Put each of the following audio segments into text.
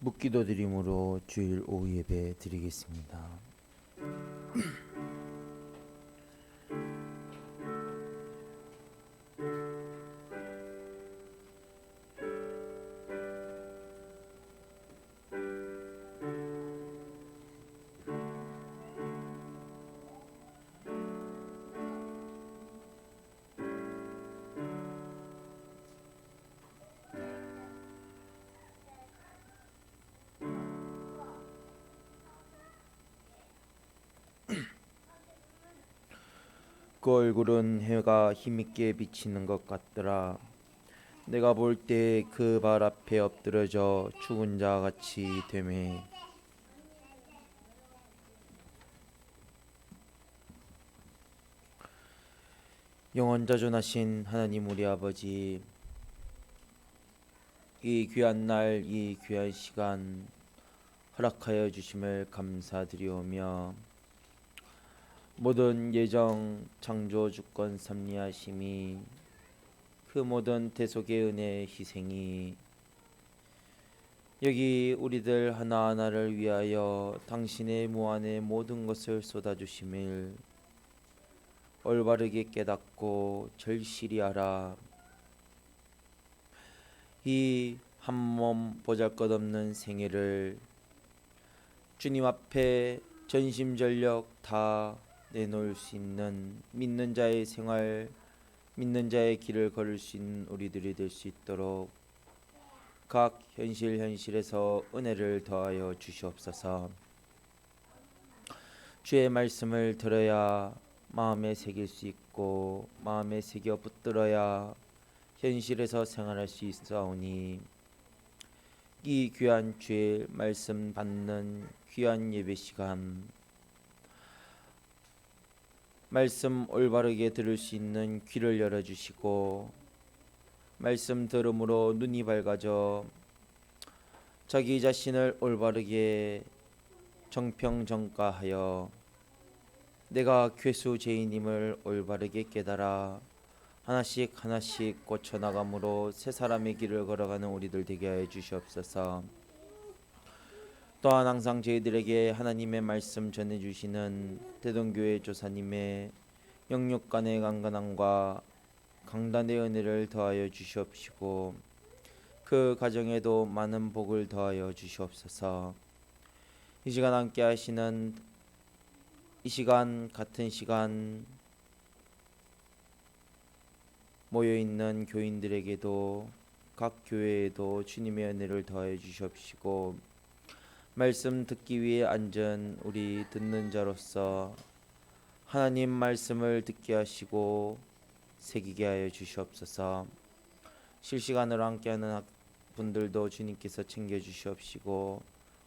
묵기도 드림으로 주일 오후 예배 드리겠습니다. 그 얼굴은 해가 힘있게 비치는 것 같더라. 내가 볼 때 그 발 앞에 엎드러져 죽은 자 같이 되매 영원자존하신 하나님 우리 아버지, 이 귀한 날, 이 귀한 시간 허락하여 주심을 감사드리오며 모든 예정 창조 주권 섭리하심이 그 모든 대속의 은혜의 희생이 여기 우리들 하나하나를 위하여 당신의 무한의 모든 것을 쏟아주심을 올바르게 깨닫고 절실히 알아 이 한 몸 보잘것없는 생애를 주님 앞에 전심전력 다 내놓을 수 있는 믿는 자의 생활, 믿는 자의 길을 걸을 수 있는 우리들이 될 수 있도록 각 현실에서 은혜를 더하여 주시옵소서. 주의 말씀을 들어야 마음에 새길 수 있고 마음에 새겨 붙들어야 현실에서 생활할 수 있사오니 이 귀한 주의 말씀 받는 귀한 예배 시간, 말씀 올바르게 들을 수 있는 귀를 열어주시고 말씀 들음으로 눈이 밝아져 자기 자신을 올바르게 정평정가하여 내가 괴수 죄인임을 올바르게 깨달아 하나씩 고쳐나감으로 새 사람의 길을 걸어가는 우리들 되게 하여 주시옵소서. 또한 항상 저희들에게 하나님의 말씀 전해주시는 대동교회 조사님의 영육간의 강건함과 강단의 은혜를 더하여 주시옵시고 그 가정에도 많은 복을 더하여 주시옵소서. 이 시간 함께 하시는 이 시간 같은 시간 모여있는 교인들에게도 각 교회에도 주님의 은혜를 더하여 주시옵시고 말씀 듣기 위해 앉은 우리 듣는 자로서 하나님 말씀을 듣게 하시고 새기게 하여 주시옵소서. 실시간으로 함께하는 분들도 주님께서 챙겨주시옵시고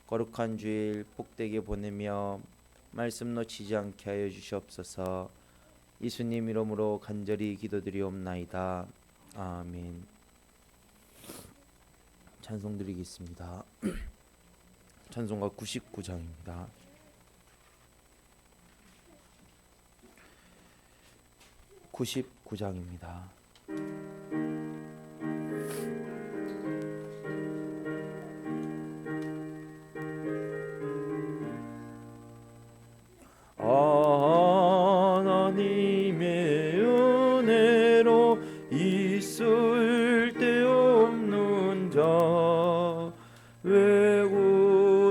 거룩한 주일 복되게 보내며 말씀 놓치지 않게 하여 주시옵소서. 예수님 이름으로 간절히 기도드리옵나이다. 아멘. 찬송 드리겠습니다. 찬송가 99장입니다. 하나님의 은혜로 있을 데 없는 자 왜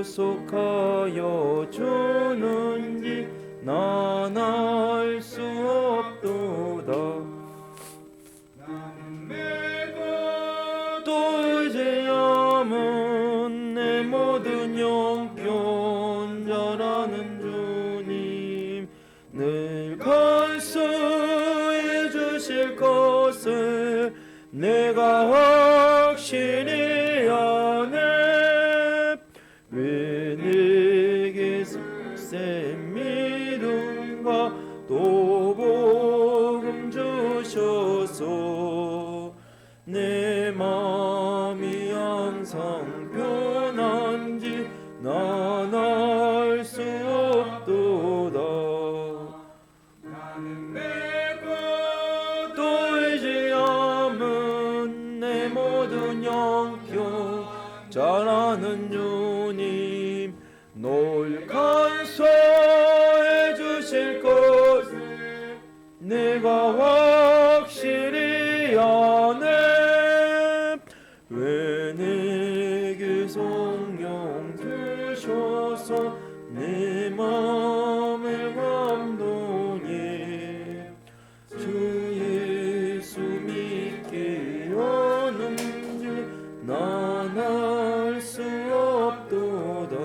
구속하여 주는지 난 알 수 없도다. 나는 내가 또 이제야만 내 모든 영견 자라는 주님 늘 간수해 주실 것을 내가 확실히 아네. 왜 내게 센 믿음과 또 복음 주셔서 내 마음이 항상 편한지 난 알 수 없도다. 나는 내가 또 의지함은 내 모든 영경 잘하는 주 내가 확실히 아네. 왜 내게 성령 주셔서 내 맘을 감동해. 주 예수 믿게 하는지 난 알 수 없도다.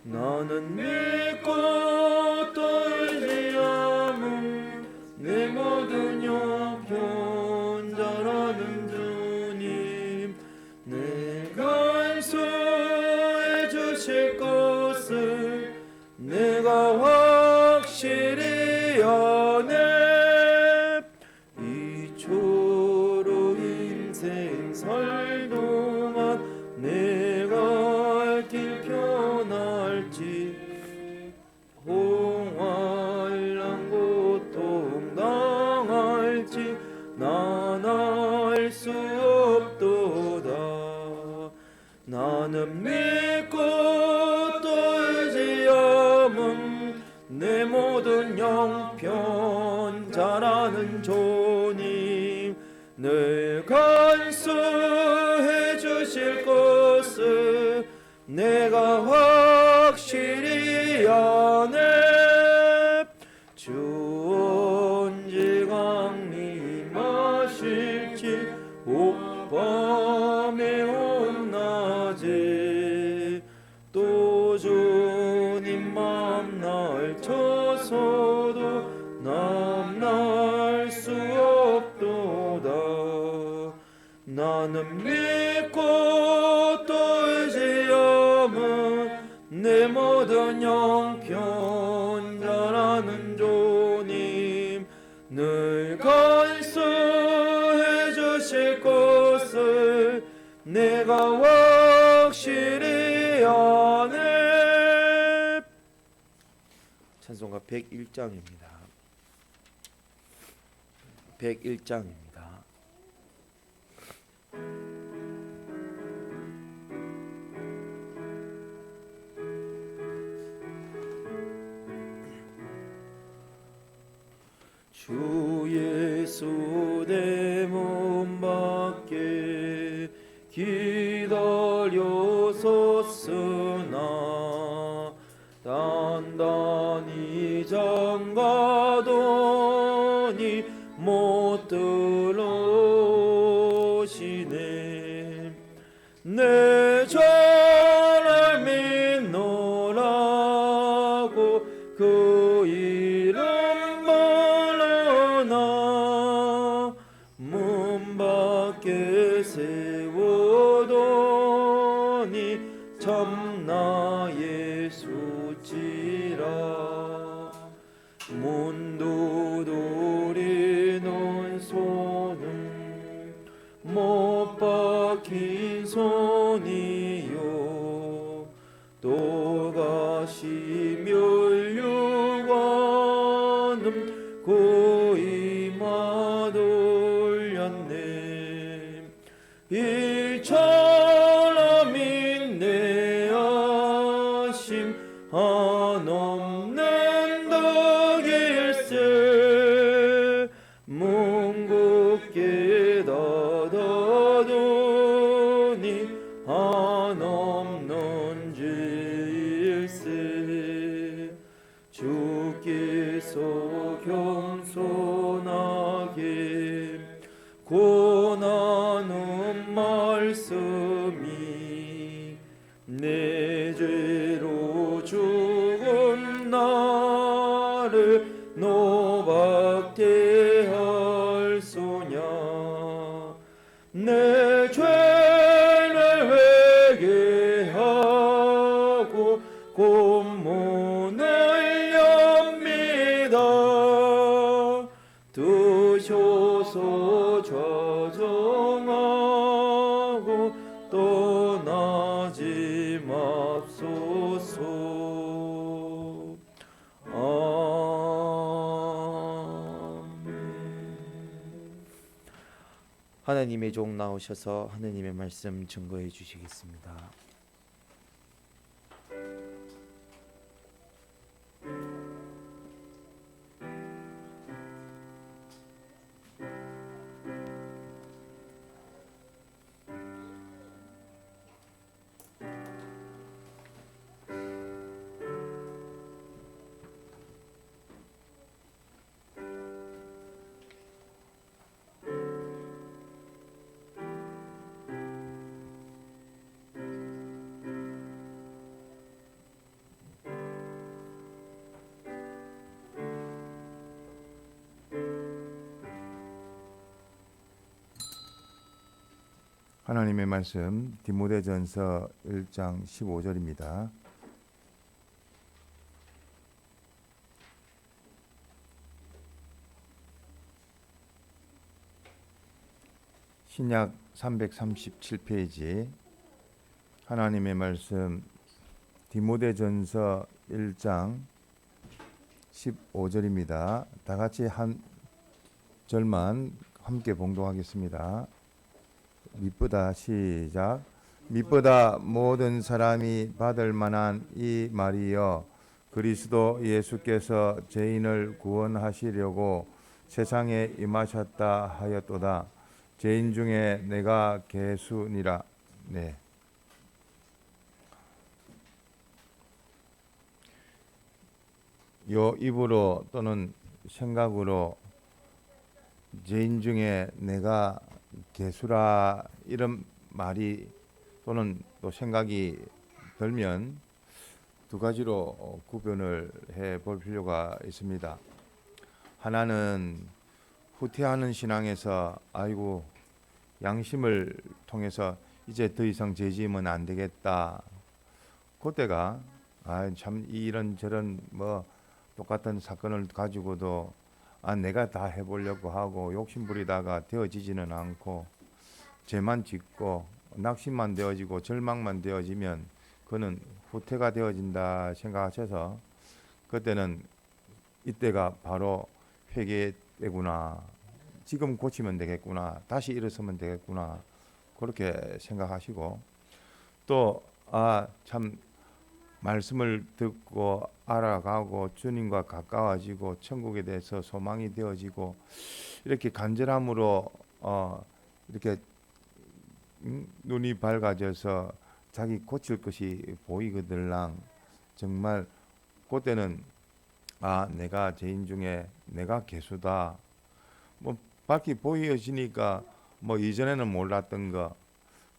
나는 믿고 떨지 않음 내 모든 형편 잘하는 주님. 내가 안수해 주실 것을 내가 확실히 아네. 이초로 인생 살 동안 내가 길 편할지 홍활랑 고통 당할지 난 알 수 없도다. 나는 믿고 떨지 않음 내 모든 형편 잘하는 주님. 늘 간수해 주실 것을 내가 확실히 아네. 주 언제 강림하실지 밤에 온낮에 또 주님 만날 쳐서도 남날 수 없도다. 나는 믿고 떨지 않음 내 모든 형편 잘하는 주님. 늘 간수해 주실 것을 내가 확실히 아네. 찬송가 101장입니다. 101장입니다. 주 예수 내 문 밖에 기다렸었으나 단단히 잠가더니 못 들어오시네. 내 죄를 믿노라고 그 이름 말하나 문 밖에 세우더니 참나 예수지라. 문두드리는 손은 못 박힌 손이요 또 가시 멸류관음 고이마 돌렸네. 이처럼 인내하심 한없는 덕일세. 문굳게 닫아두니 한없는 죄일세. 주께서 겸손하게 고나는 말씀이 내 죄로 죽은 나를 노박게 할 소냐. 내 죄를 회개하고 곤문을 엽니다. 드셔서 좌정하고 떠나지 맙소서. 하나님의 종 나오셔서 하나님의 말씀 증거해 주시겠습니다. 하나님의 말씀 디모데전서 1장 15절입니다. 신약 337페이지 하나님의 말씀 디모데전서 1장 15절입니다. 다 같이 한 절만 함께 봉독하겠습니다. 밑보다 시작. 밑보다 모든 사람이 받을 만한 이 말이여, 그리스도 예수께서 죄인을 구원하시려고 세상에 임하셨다 하였도다. 죄인 중에 내가 괴수니라. 네. 요 입으로 또는 생각으로 죄인 중에 내가 괴수라 이런 말이 또는 또 생각이 들면 두 가지로 구분을 해 볼 필요가 있습니다. 하나는 후퇴하는 신앙에서 아이고 양심을 통해서 이제 더 이상 죄지으면 안 되겠다. 그때가 참 이런저런 뭐 똑같은 사건을 가지고도 내가 다 해보려고 하고 욕심부리다가 되어지지는 않고 죄만 짓고 낙심만 되어지고 절망만 되어지면 그는 후퇴가 되어진다 생각하셔서 그때는 이때가 바로 회개의 때구나, 지금 고치면 되겠구나, 다시 일어서면 되겠구나 그렇게 생각하시고 또 참 말씀을 듣고 알아가고 주님과 가까워지고 천국에 대해서 소망이 되어지고 이렇게 간절함으로 이렇게 눈이 밝아져서 자기 고칠 것이 보이거들랑 정말 그때는 내가 죄인 중에 내가 괴수다. 뭐 밝히 보여지니까 뭐 이전에는 몰랐던 거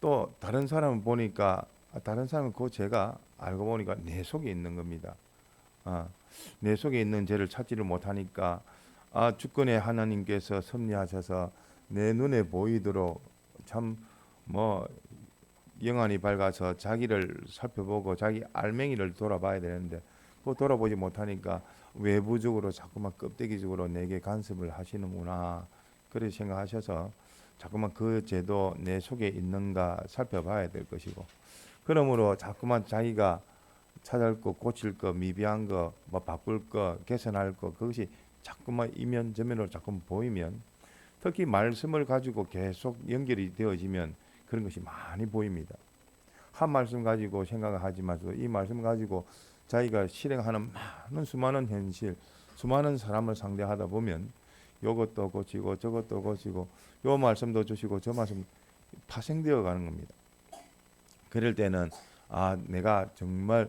또 다른 사람을 보니까 다른 사람은 그 죄가 알고 보니까 내 속에 있는 겁니다. 내 속에 있는 죄를 찾지를 못하니까 주권의 하나님께서 섭리하셔서 내 눈에 보이도록 참 뭐 영안이 밝아서 자기를 살펴보고 자기 알맹이를 돌아봐야 되는데 그거 돌아보지 못하니까 외부적으로 자꾸만 껍데기적으로 내게 간섭을 하시는구나 그렇게 생각하셔서 자꾸만 그 죄도 내 속에 있는가 살펴봐야 될 것이고 그러므로 자꾸만 자기가 찾을 것, 고칠 것, 미비한 것, 뭐 바꿀 것, 개선할 것 그것이 자꾸만 이면 저면으로 자꾸 보이면 특히 말씀을 가지고 계속 연결이 되어지면 그런 것이 많이 보입니다. 한 말씀 가지고 생각을 하지 마시고 이 말씀 가지고 자기가 실행하는 많은 수많은 현실, 수많은 사람을 상대하다 보면 이것도 고치고 저것도 고치고 요 말씀도 주시고 저 말씀 파생되어 가는 겁니다. 그럴 때는 내가 정말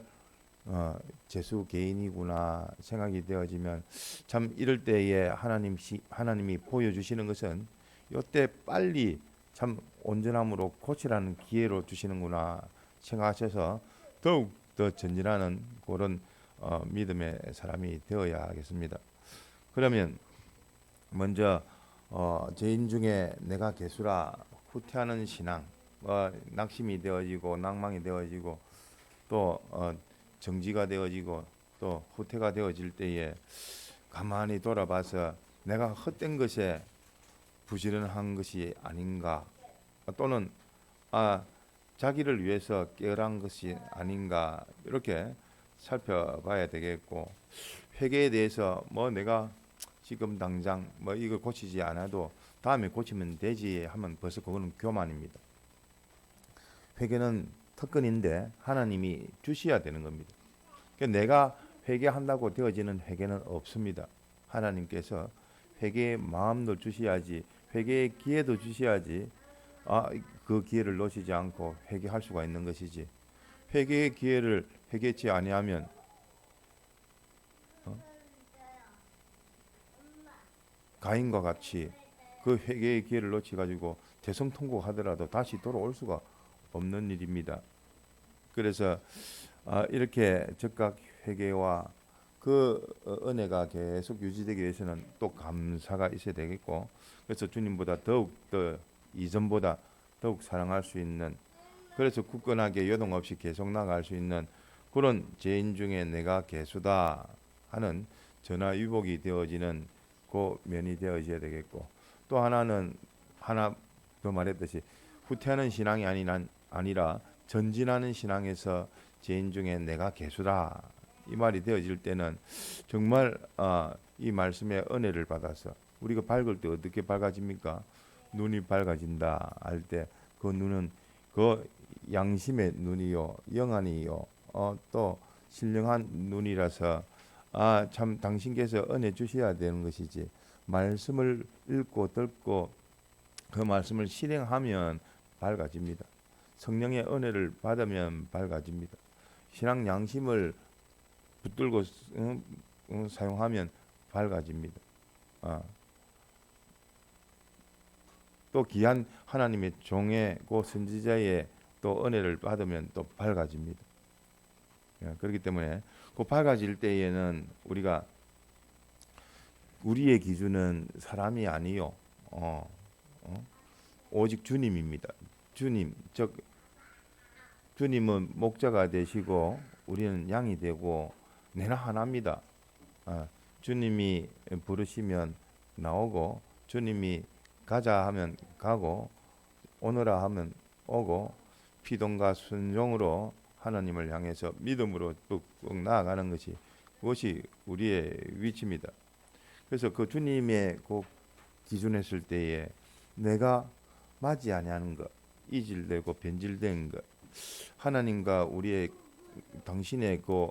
죄수 개인이구나 생각이 되어지면 참 이럴 때에 하나님이 보여주시는 것은 이때 빨리 참 온전함으로 고치라는 기회로 주시는구나 생각하셔서 더욱 더 전진하는 그런 믿음의 사람이 되어야 하겠습니다. 그러면 먼저 죄인 중에 내가 괴수라 후퇴하는 신앙 낙심이 되어지고 낭망이 되어지고 또 정지가 되어지고 또 후퇴가 되어질 때에 가만히 돌아봐서 내가 헛된 것에 부지런한 것이 아닌가 또는 자기를 위해서 깨어난 것이 아닌가 이렇게 살펴봐야 되겠고 회개에 대해서 뭐 내가 지금 당장 뭐 이걸 고치지 않아도 다음에 고치면 되지 하면 벌써 그거는 교만입니다. 회개는 특권인데 하나님이 주셔야 되는 겁니다. 그러니까 내가 회개한다고 되어지는 회개는 없습니다. 하나님께서 회개의 마음도 주셔야지 회개의 기회도 주셔야지 그 기회를 놓치지 않고 회개할 수가 있는 것이지 회개의 기회를 회개치 아니하면 가인과 같이 그 회개의 기회를 놓치 가지고 대성통곡하더라도 다시 돌아올 수가 없는 일입니다. 그래서 이렇게 즉각 회개와 그 은혜가 계속 유지되기 위해서는 또 감사가 있어야 되겠고 그래서 주님보다 더욱 더 이전보다 더욱 사랑할 수 있는, 그래서 굳건하게 요동 없이 계속 나갈 수 있는 그런 죄인 중에 내가 괴수다 하는 전화위복이 되어지는 그 면이 되어져야 되겠고, 또 하나는 하나 더 말했듯이 후퇴하는 신앙이 아니라 전진하는 신앙에서 죄인 중에 내가 괴수다 이 말이 되어질 때는 정말 이 말씀의 은혜를 받아서 우리가 밝을 때 어떻게 밝아집니까? 눈이 밝아진다 할 때 그 눈은 그 양심의 눈이요 영안이요 또 신령한 눈이라서 참 당신께서 은혜 주셔야 되는 것이지, 말씀을 읽고 듣고 그 말씀을 실행하면 밝아집니다. 성령의 은혜를 받으면 밝아집니다. 신앙 양심을 붙들고 사용하면 밝아집니다. 또 귀한 하나님의 종의 그 선지자의 또 은혜를 받으면 또 밝아집니다. 그렇기 때문에 그 밝아질 때에는 우리가 우리의 기준은 사람이 아니요 오직 주님입니다. 주님, 즉 주님은 목자가 되시고 우리는 양이 되고 내나 하나입니다. 주님이 부르시면 나오고, 주님이 가자 하면 가고, 오너라 하면 오고, 피동과 순종으로 하나님을 향해서 믿음으로 뚝뚝 나아가는 것이, 그것이 우리의 위치입니다. 그래서 그 주님의 그 기준했을 때에 내가 맞지 아니하는 것, 이질되고 변질된 것, 하나님과 우리의 당신의 그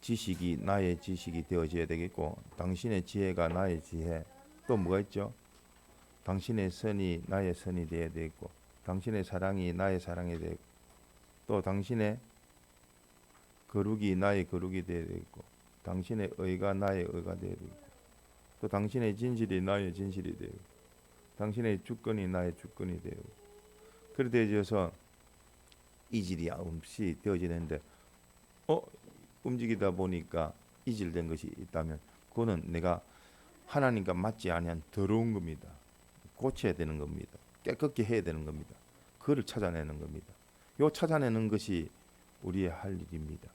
지식이 나의 지식이 되어져야 되겠고, 당신의 지혜가 나의 지혜, 또 뭐가 있죠? 당신의 선이 나의 선이 되어야 되겠고, 당신의 사랑이 나의 사랑이 되고, 또 당신의 거룩이 나의 거룩이 되어야 되겠고, 당신의 의가 나의 의가 되어야 되겠고, 또 당신의 진실이 나의 진실이 되고, 당신의 주권이 나의 주권이 되고, 그렇게 되어서 이질이 없이 되어지는데 움직이다 보니까 이질된 것이 있다면 그거는 내가 하나님과 맞지 아니한 더러운 겁니다. 고쳐야 되는 겁니다. 깨끗게 해야 되는 겁니다. 그거를 찾아내는 겁니다. 요 찾아내는 것이 우리의 할 일입니다.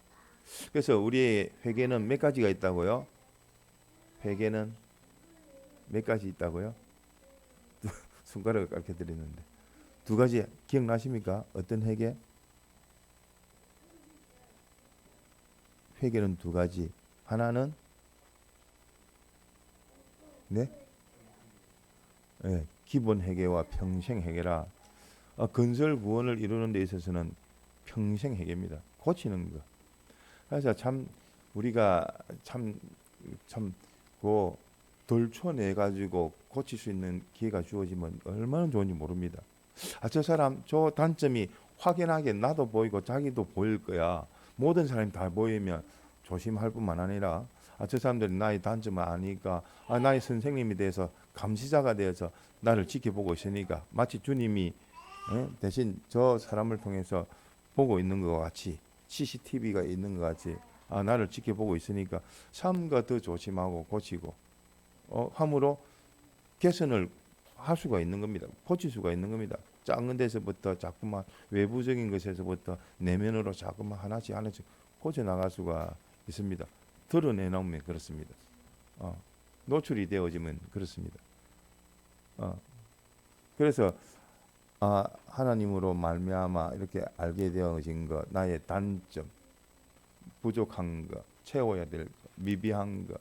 그래서 우리의 회개는 몇 가지가 있다고요? 회개는 몇 가지 있다고요? 손가락을 가르쳐 드리는데 두 가지 기억나십니까? 어떤 회개? 회개는 두 가지. 하나는 기본 회개와 평생 회개라. 건설 구원을 이루는 데 있어서는 평생 회개입니다. 고치는 거. 그래서 참 우리가 그 돌쳐내 가지고 고칠 수 있는 기회가 주어지면 얼마나 좋은지 모릅니다. 저 사람 저 단점이 확연하게 나도 보이고 자기도 보일 거야. 모든 사람이 다 보이면 조심할 뿐만 아니라 저 사람들이 나의 단점을 아니까 나의 선생님이 돼서 감시자가 되어서 나를 지켜보고 있으니까 마치 주님이 대신 저 사람을 통해서 보고 있는 것 같이, CCTV가 있는 것 같이 나를 지켜보고 있으니까 삶과 더 조심하고 고치고 함으로 개선을 할 수가 있는 겁니다. 고칠 수가 있는 겁니다. 작은 데서부터 자꾸만 외부적인 것에서부터 내면으로 자꾸만 하나씩 고쳐 나갈 수가 있습니다. 드러내놓으면 그렇습니다. 노출이 되어지면 그렇습니다. 그래서 하나님으로 말미암아 이렇게 알게 되어진 것, 나의 단점, 부족한 것, 채워야 될 것, 미비한 것,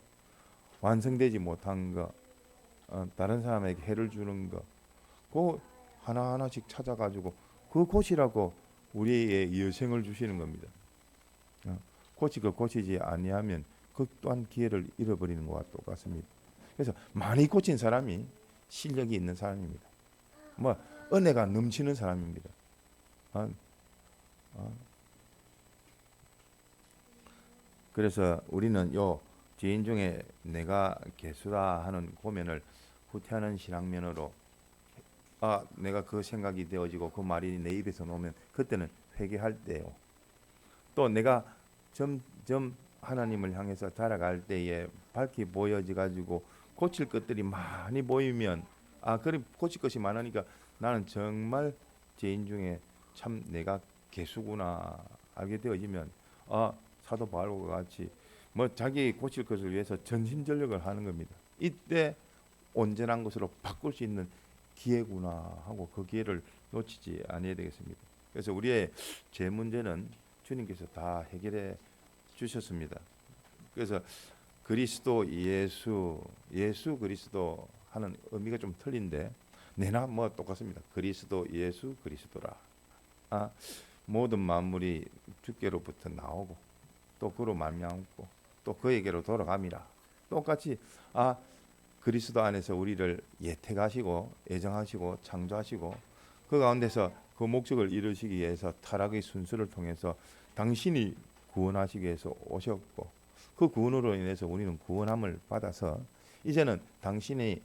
완성되지 못한 것, 다른 사람에게 해를 주는 것, 그 하나하나씩 찾아가지고 그 고치라고 우리의 여생을 주시는 겁니다. 고치지 아니하면 그 또한 기회를 잃어버리는 것과 똑같습니다. 그래서 많이 고친 사람이 실력이 있는 사람입니다. 은혜가 넘치는 사람입니다. 그래서 우리는 요 죄인 중에 내가 괴수다 하는 고면을 후퇴하는 신앙면으로 내가 그 생각이 되어지고 그 말이 내 입에서 나오면 그때는 회개할 때요. 또 내가 점점 하나님을 향해서 달아갈 때에 밝게 보여져 가지고 고칠 것들이 많이 보이면 그래 고칠 것이 많으니까 나는 정말 죄인 중에 참 내가 개수구나 알게 되어지면 사도 바울과 같이 뭐 자기 고칠 것을 위해서 전심전력을 하는 겁니다. 이때 온전한 것으로 바꿀 수 있는 기회구나 하고 그 기회를 놓치지 아니해야 되겠습니다. 그래서 우리의 죄 문제는 주님께서 다 해결해 주셨습니다. 그래서 그리스도 예수 그리스도 하는 의미가 좀 틀린데 내나 뭐 똑같습니다. 그리스도 예수 그리스도라. 모든 만물이 주께로부터 나오고 또 그로 말미암고 또 그에게로 돌아감이라. 똑같이 그리스도 안에서 우리를 예택하시고 애정하시고 창조하시고 그 가운데서 그 목적을 이루시기 위해서 타락의 순수를 통해서 당신이 구원하시기 위해서 오셨고 그 구원으로 인해서 우리는 구원함을 받아서 이제는 당신이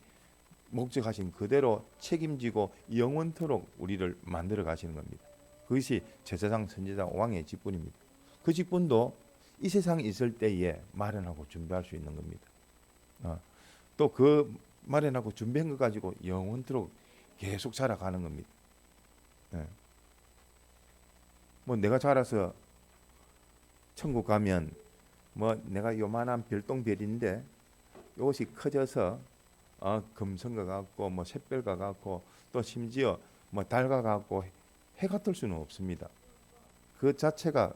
목적하신 그대로 책임지고 영원토록 우리를 만들어 가시는 겁니다. 그것이 제사장 선지자 왕의 직분입니다. 그 직분도 이 세상에 있을 때에 마련하고 준비할 수 있는 겁니다. 또 그 마련하고 준비한 것 가지고 영원토록 계속 자라가는 겁니다. 뭐 내가 자라서 천국 가면 뭐 내가 요만한 별똥별인데 이것이 커져서 금성과 같고 뭐 샛별과 같고 또 심지어 뭐 달과 같고 해가 뜰 수는 없습니다. 그 자체가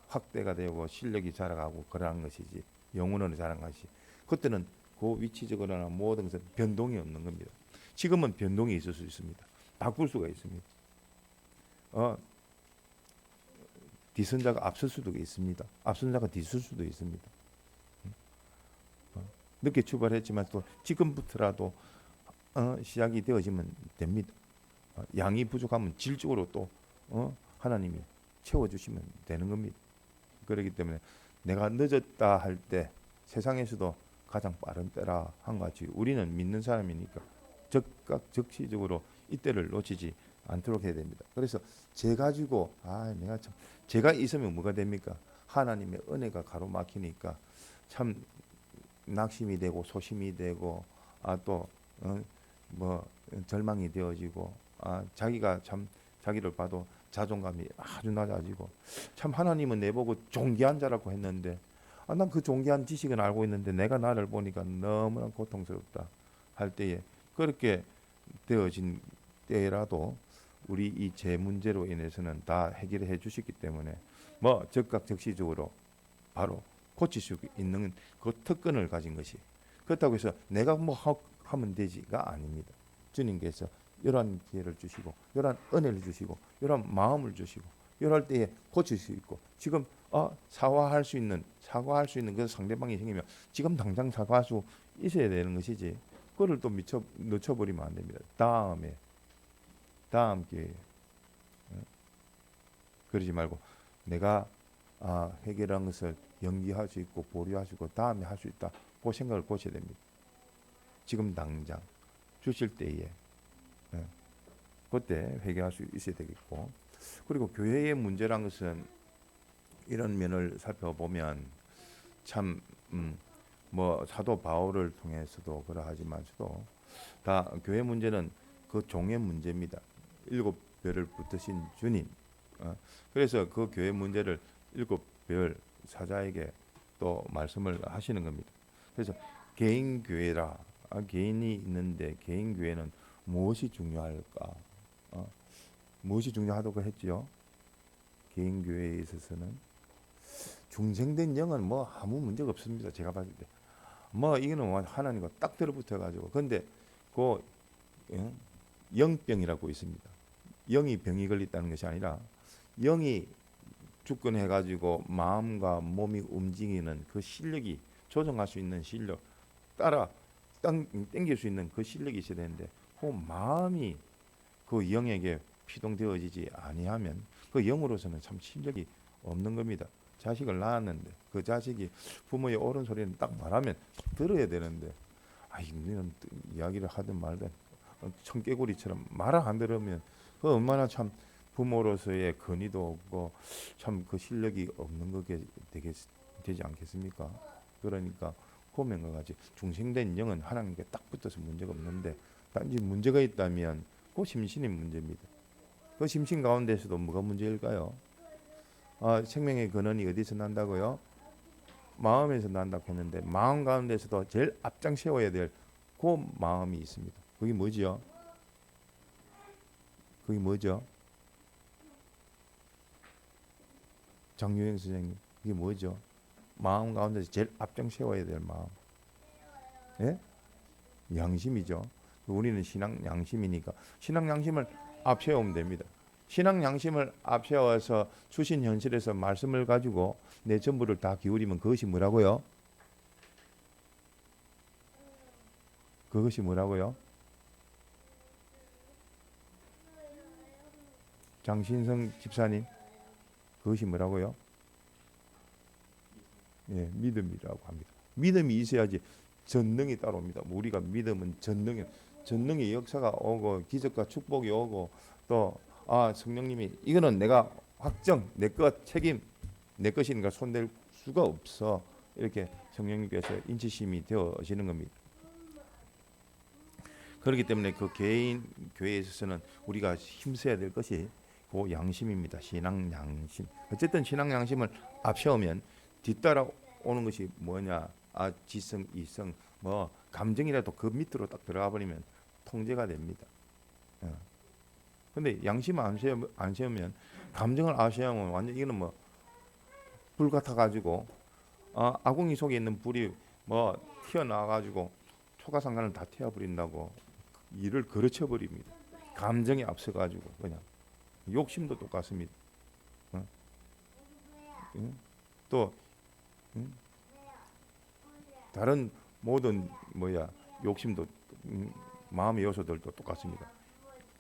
확대가 되고 실력이 자라가고 그러한 것이지 영혼으로 자란 것이 그때는 그 위치적으로나 모든 것은 변동이 없는 겁니다. 지금은 변동이 있을 수 있습니다. 바꿀 수가 있습니다. 뒤선자가 앞설 수도 있습니다. 앞선자가 뒤설 수도 있습니다. 늦게 출발했지만 또 지금부터라도 시작이 되어지면 됩니다. 양이 부족하면 질적으로 또 하나님이 채워주시면 되는 겁니다. 그렇기 때문에 내가 늦었다 할 때 세상에서도 가장 빠른 때라 한 것 같이 우리는 믿는 사람이니까 즉각 즉시적으로 이때를 놓치지 않도록 해야 됩니다. 그래서 죄 가지고 내가 참 죄가 있으면 뭐가 됩니까? 하나님의 은혜가 가로막히니까 참 낙심이 되고 소심이 되고 또 뭐 절망이 되어지고 자기가 참 자기를 봐도 자존감이 아주 낮아지고 참 하나님은 내보고 존귀한 자라고 했는데 난 그 존귀한 지식은 알고 있는데 내가 나를 보니까 너무나 고통스럽다 할 때에 그렇게 되어진 때라도 우리 이 죄 문제로 인해서는 다 해결해 주셨기 때문에 뭐 즉각 즉시적으로 바로 고칠 수 있는 그 특권을 가진 것이 그렇다고 해서 내가 뭐 하면 되지가 아닙니다. 주님께서 이러한 기회를 주시고 이러한 은혜를 주시고 이러한 마음을 주시고 이럴 때에 고칠 수 있고 지금 사과할 수 있는 그 상대방이 생기면 지금 당장 사과할 수 있어야 되는 것이지 그거를 또 놓쳐버리면 안 됩니다. 다음 기회에 그러지 말고 내가 해결한 것을 연기할 수 있고 보류할 수 있고 다음에 할 수 있다 그 생각을 고쳐야 됩니다. 지금 당장 주실 때에 그때 회개할 수 있어야 되겠고 그리고 교회의 문제란 것은 이런 면을 살펴보면 참 뭐 사도 바울을 통해서도 그러하지만서도 다 교회 문제는 그 종의 문제입니다. 7별을 붙드신 주님. 그래서 그 교회 문제를 7별 사자에게 또 말씀을 하시는 겁니다. 그래서 개인 교회라 개인이 있는데 개인 교회는 무엇이 중요할까? 무엇이 중요하다고 했지요? 개인 교회에 있어서는 중생된 영은 뭐 아무 문제가 없습니다. 제가 봤을 때 뭐 이거는 하나님과 딱 들어붙어 가지고 근데 그 영병이라고 있습니다. 영이 병이 걸렸다는 것이 아니라 영이 주권해 가지고 마음과 몸이 움직이는 그 실력이 조정할 수 있는 실력 따라 땡길 수 있는 그 실력이 있어야 되는데 그 마음이 그 영에게 피동되어지지 아니하면 그 영으로서는 참 실력이 없는 겁니다. 자식을 낳았는데 그 자식이 부모의 옳은 소리는 딱 말하면 들어야 되는데 너는 이야기를 하든 말든 청개구리처럼 말을 안 들으면 그 얼마나 참 부모로서의 권위도 없고 참 그 실력이 없는 거게 되지 않겠습니까? 그러니까 고명과 같이 중생된 영은 하나님께 딱 붙어서 문제가 없는데 단지 문제가 있다면 그 심신이 문제입니다. 그 심신 가운데서도 뭐가 문제일까요? 생명의 근원이 어디서 난다고요? 마음에서 난다고 했는데 마음 가운데서도 제일 앞장 세워야 될 그 마음이 있습니다. 그게 뭐죠? 그게 뭐죠? 장유행 선생님, 그게 뭐죠? 마음 가운데서 제일 앞장 세워야 될 마음. 예? 양심이죠. 우리는 신앙 양심이니까 신앙 양심을 앞세우면 됩니다. 신앙 양심을 앞세워서 주신 현실에서 말씀을 가지고 내 전부를 다 기울이면 그것이 뭐라고요? 그것이 뭐라고요? 장신성 집사님, 그것이 뭐라고요? 예, 믿음이라고 합니다. 믿음이 있어야지 전능이 따라옵니다. 우리가 믿음은 전능의 역사가 오고 기적과 축복이 오고 또 성령님이 이거는 내가 확정 내 것 책임 내 것이니까 손댈 수가 없어 이렇게 성령님께서 인치심이 되어지는 겁니다. 그렇기 때문에 그 개인 교회에 있어서는 우리가 힘써야 될 것이 그 양심입니다. 신앙 양심. 어쨌든 신앙 양심을 앞세우면 뒤따라 오는 것이 뭐냐? 지성, 이성, 뭐 감정이라도 그 밑으로 딱 들어가 버리면 통제가 됩니다. 근데 양심을 안 세우면 감정을 앞세우면 완전 이거는 뭐 불 같아 가지고 아궁이 속에 있는 불이 뭐 튀어나와 가지고 초가상간을 다 태워버린다고 일을 그르쳐 버립니다. 감정이 앞서 가지고 그냥 욕심도 똑같습니다. 또 다른 모든 욕심도 마음의 요소들도 똑같습니다.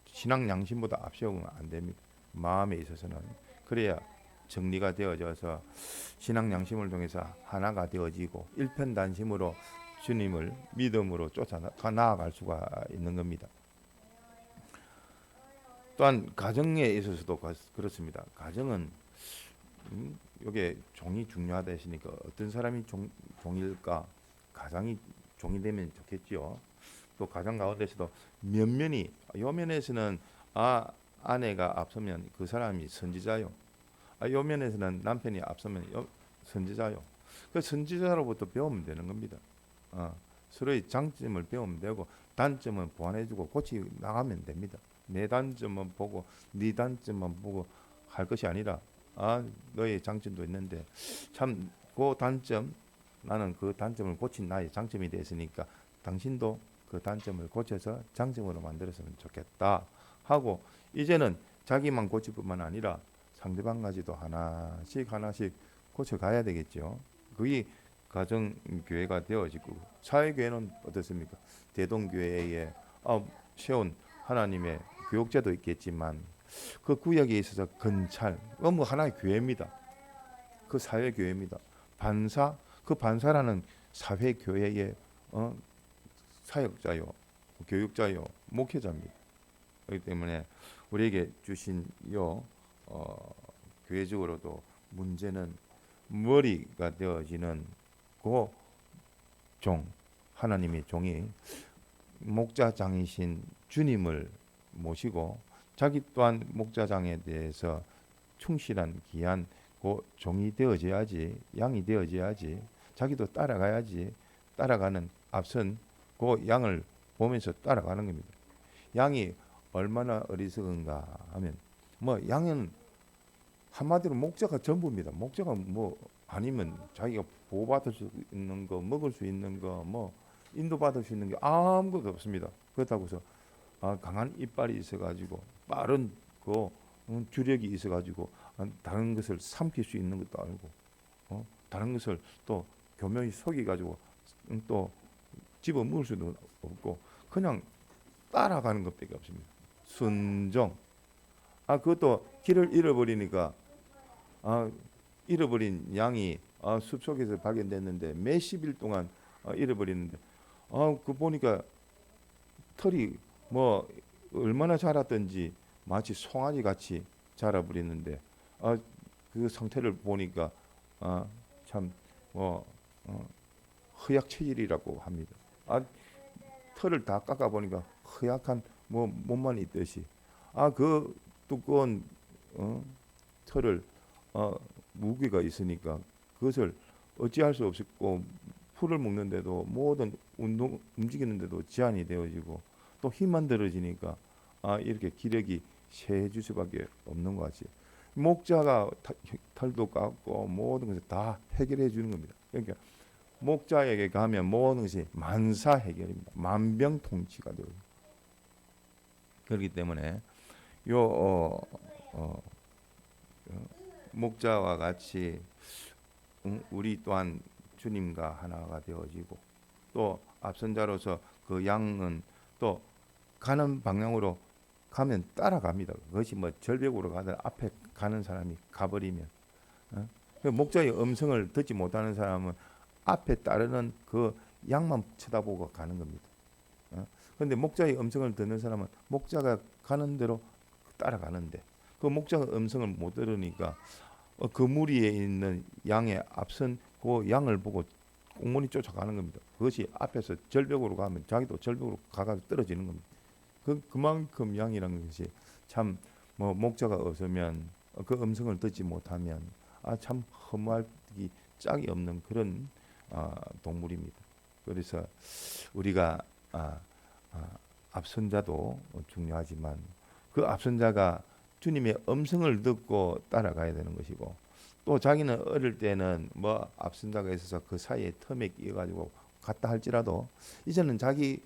신앙 양심보다 앞세우면 안 됩니다. 마음에 있어서는 그래야 정리가 되어져서 신앙 양심을 통해서 하나가 되어지고 일편단심으로 주님을 믿음으로 쫓아 나아갈 수가 있는 겁니다. 또한 가정에 있어서도 그렇습니다. 가정은 이게 종이 중요하다 했으니까 어떤 사람이 종일까? 가장이 종이 되면 좋겠지요. 또 가정 가운데서도 면면이 요 면에서는 아내가 앞서면 그 사람이 선지자요. 요 면에서는 남편이 앞서면 선지자요. 그 선지자로부터 배우면 되는 겁니다. 서로의 장점을 배우면 되고 단점은 보완해주고 고치 나가면 됩니다. 내 단점만 보고 네 단점만 보고 할 것이 아니라 너의 장점도 있는데 참 그 단점 나는 그 단점을 고친 나의 장점이 됐으니까 당신도 그 단점을 고쳐서 장점으로 만들었으면 좋겠다 하고 이제는 자기만 고칠 뿐만 아니라 상대방까지도 하나씩 고쳐가야 되겠죠. 그게 가정교회가 되어지고 사회교회는 어떻습니까? 대동교회에 세운 하나님의 교육제도 있겠지만 그 구역에 있어서 건찰 뭐 하나의 교회입니다. 그 사회교회입니다. 반사 그 반사라는 사회교회의 사역자요 교육자요 목회자입니다. 그렇기 때문에 우리에게 주신 교회적으로도 문제는 머리가 되어지는 그 종 하나님의 종이 목자장이신 주님을 모시고 자기 또한 목자장에 대해서 충실한 귀한 그 종이 되어져야지 양이 되어져야지 자기도 따라가야지 따라가는 앞선 그 양을 보면서 따라가는 겁니다. 양이 얼마나 어리석은가 하면 양은 한마디로 목자가 전부입니다. 목자가 아니면 자기가 보호받을 수 있는 거 먹을 수 있는 거 인도받을 수 있는 게 아무것도 없습니다. 그렇다고 해서 강한 이빨이 있어가지고 빠른 그 주력이 있어가지고 다른 것을 삼킬 수 있는 것도 아니고 다른 것을 또 교묘히 속여가지고 또 집어 먹을 수도 없고 그냥 따라가는 것밖에 없습니다. 순종. 그것도 길을 잃어버리니까 잃어버린 양이 숲속에서 발견됐는데 몇십 일 동안 잃어버리는데 그 보니까 털이 얼마나 자랐던지 마치 송아지 같이 자라버리는데 그 상태를 보니까 참 허약 체질이라고 합니다. 털을 다 깎아 보니까 허약한 뭐 몸만 있듯이 그 두꺼운 털을 무게가 있으니까 그것을 어찌할 수 없고 풀을 먹는데도 모든 움직이는데도 제한이 되어지고 또 힘만 들어지니까 이렇게 기력이 쇠해질 수밖에 없는 것 같이 목자가 털도 깎고 모든 것을 다 해결해 주는 겁니다. 그러니까 목자에게 가면 모든 것이 만사 해결입니다. 만병통치가 되고 그렇기 때문에 목자와 같이 우리 또한 주님과 하나가 되어지고 또 앞선자로서 그 양은 또 가는 방향으로 가면 따라갑니다. 그것이 뭐 절벽으로 가든 앞에 가는 사람이 가버리면 그 목자의 음성을 듣지 못하는 사람은 앞에 따르는 그 양만 쳐다보고 가는 겁니다. 그런데 목자의 음성을 듣는 사람은 목자가 가는 대로 따라가는데 그 목자의 음성을 못 들으니까 그 무리에 있는 양의 앞선 그 양을 보고 꽁무니 쫓아가는 겁니다. 그것이 앞에서 절벽으로 가면 자기도 절벽으로 가가지고 떨어지는 겁니다. 그만큼 양이라는 것이 참 뭐 목자가 없으면 그 음성을 듣지 못하면 참 허무하기 짝이 없는 그런 동물입니다. 그래서 우리가 앞선자도 중요하지만 그 앞선자가 주님의 음성을 듣고 따라가야 되는 것이고 또 자기는 어릴 때는 뭐 앞선자가 있어서 그 사이에 틈에 끼어가지고 갔다 할지라도 이제는 자기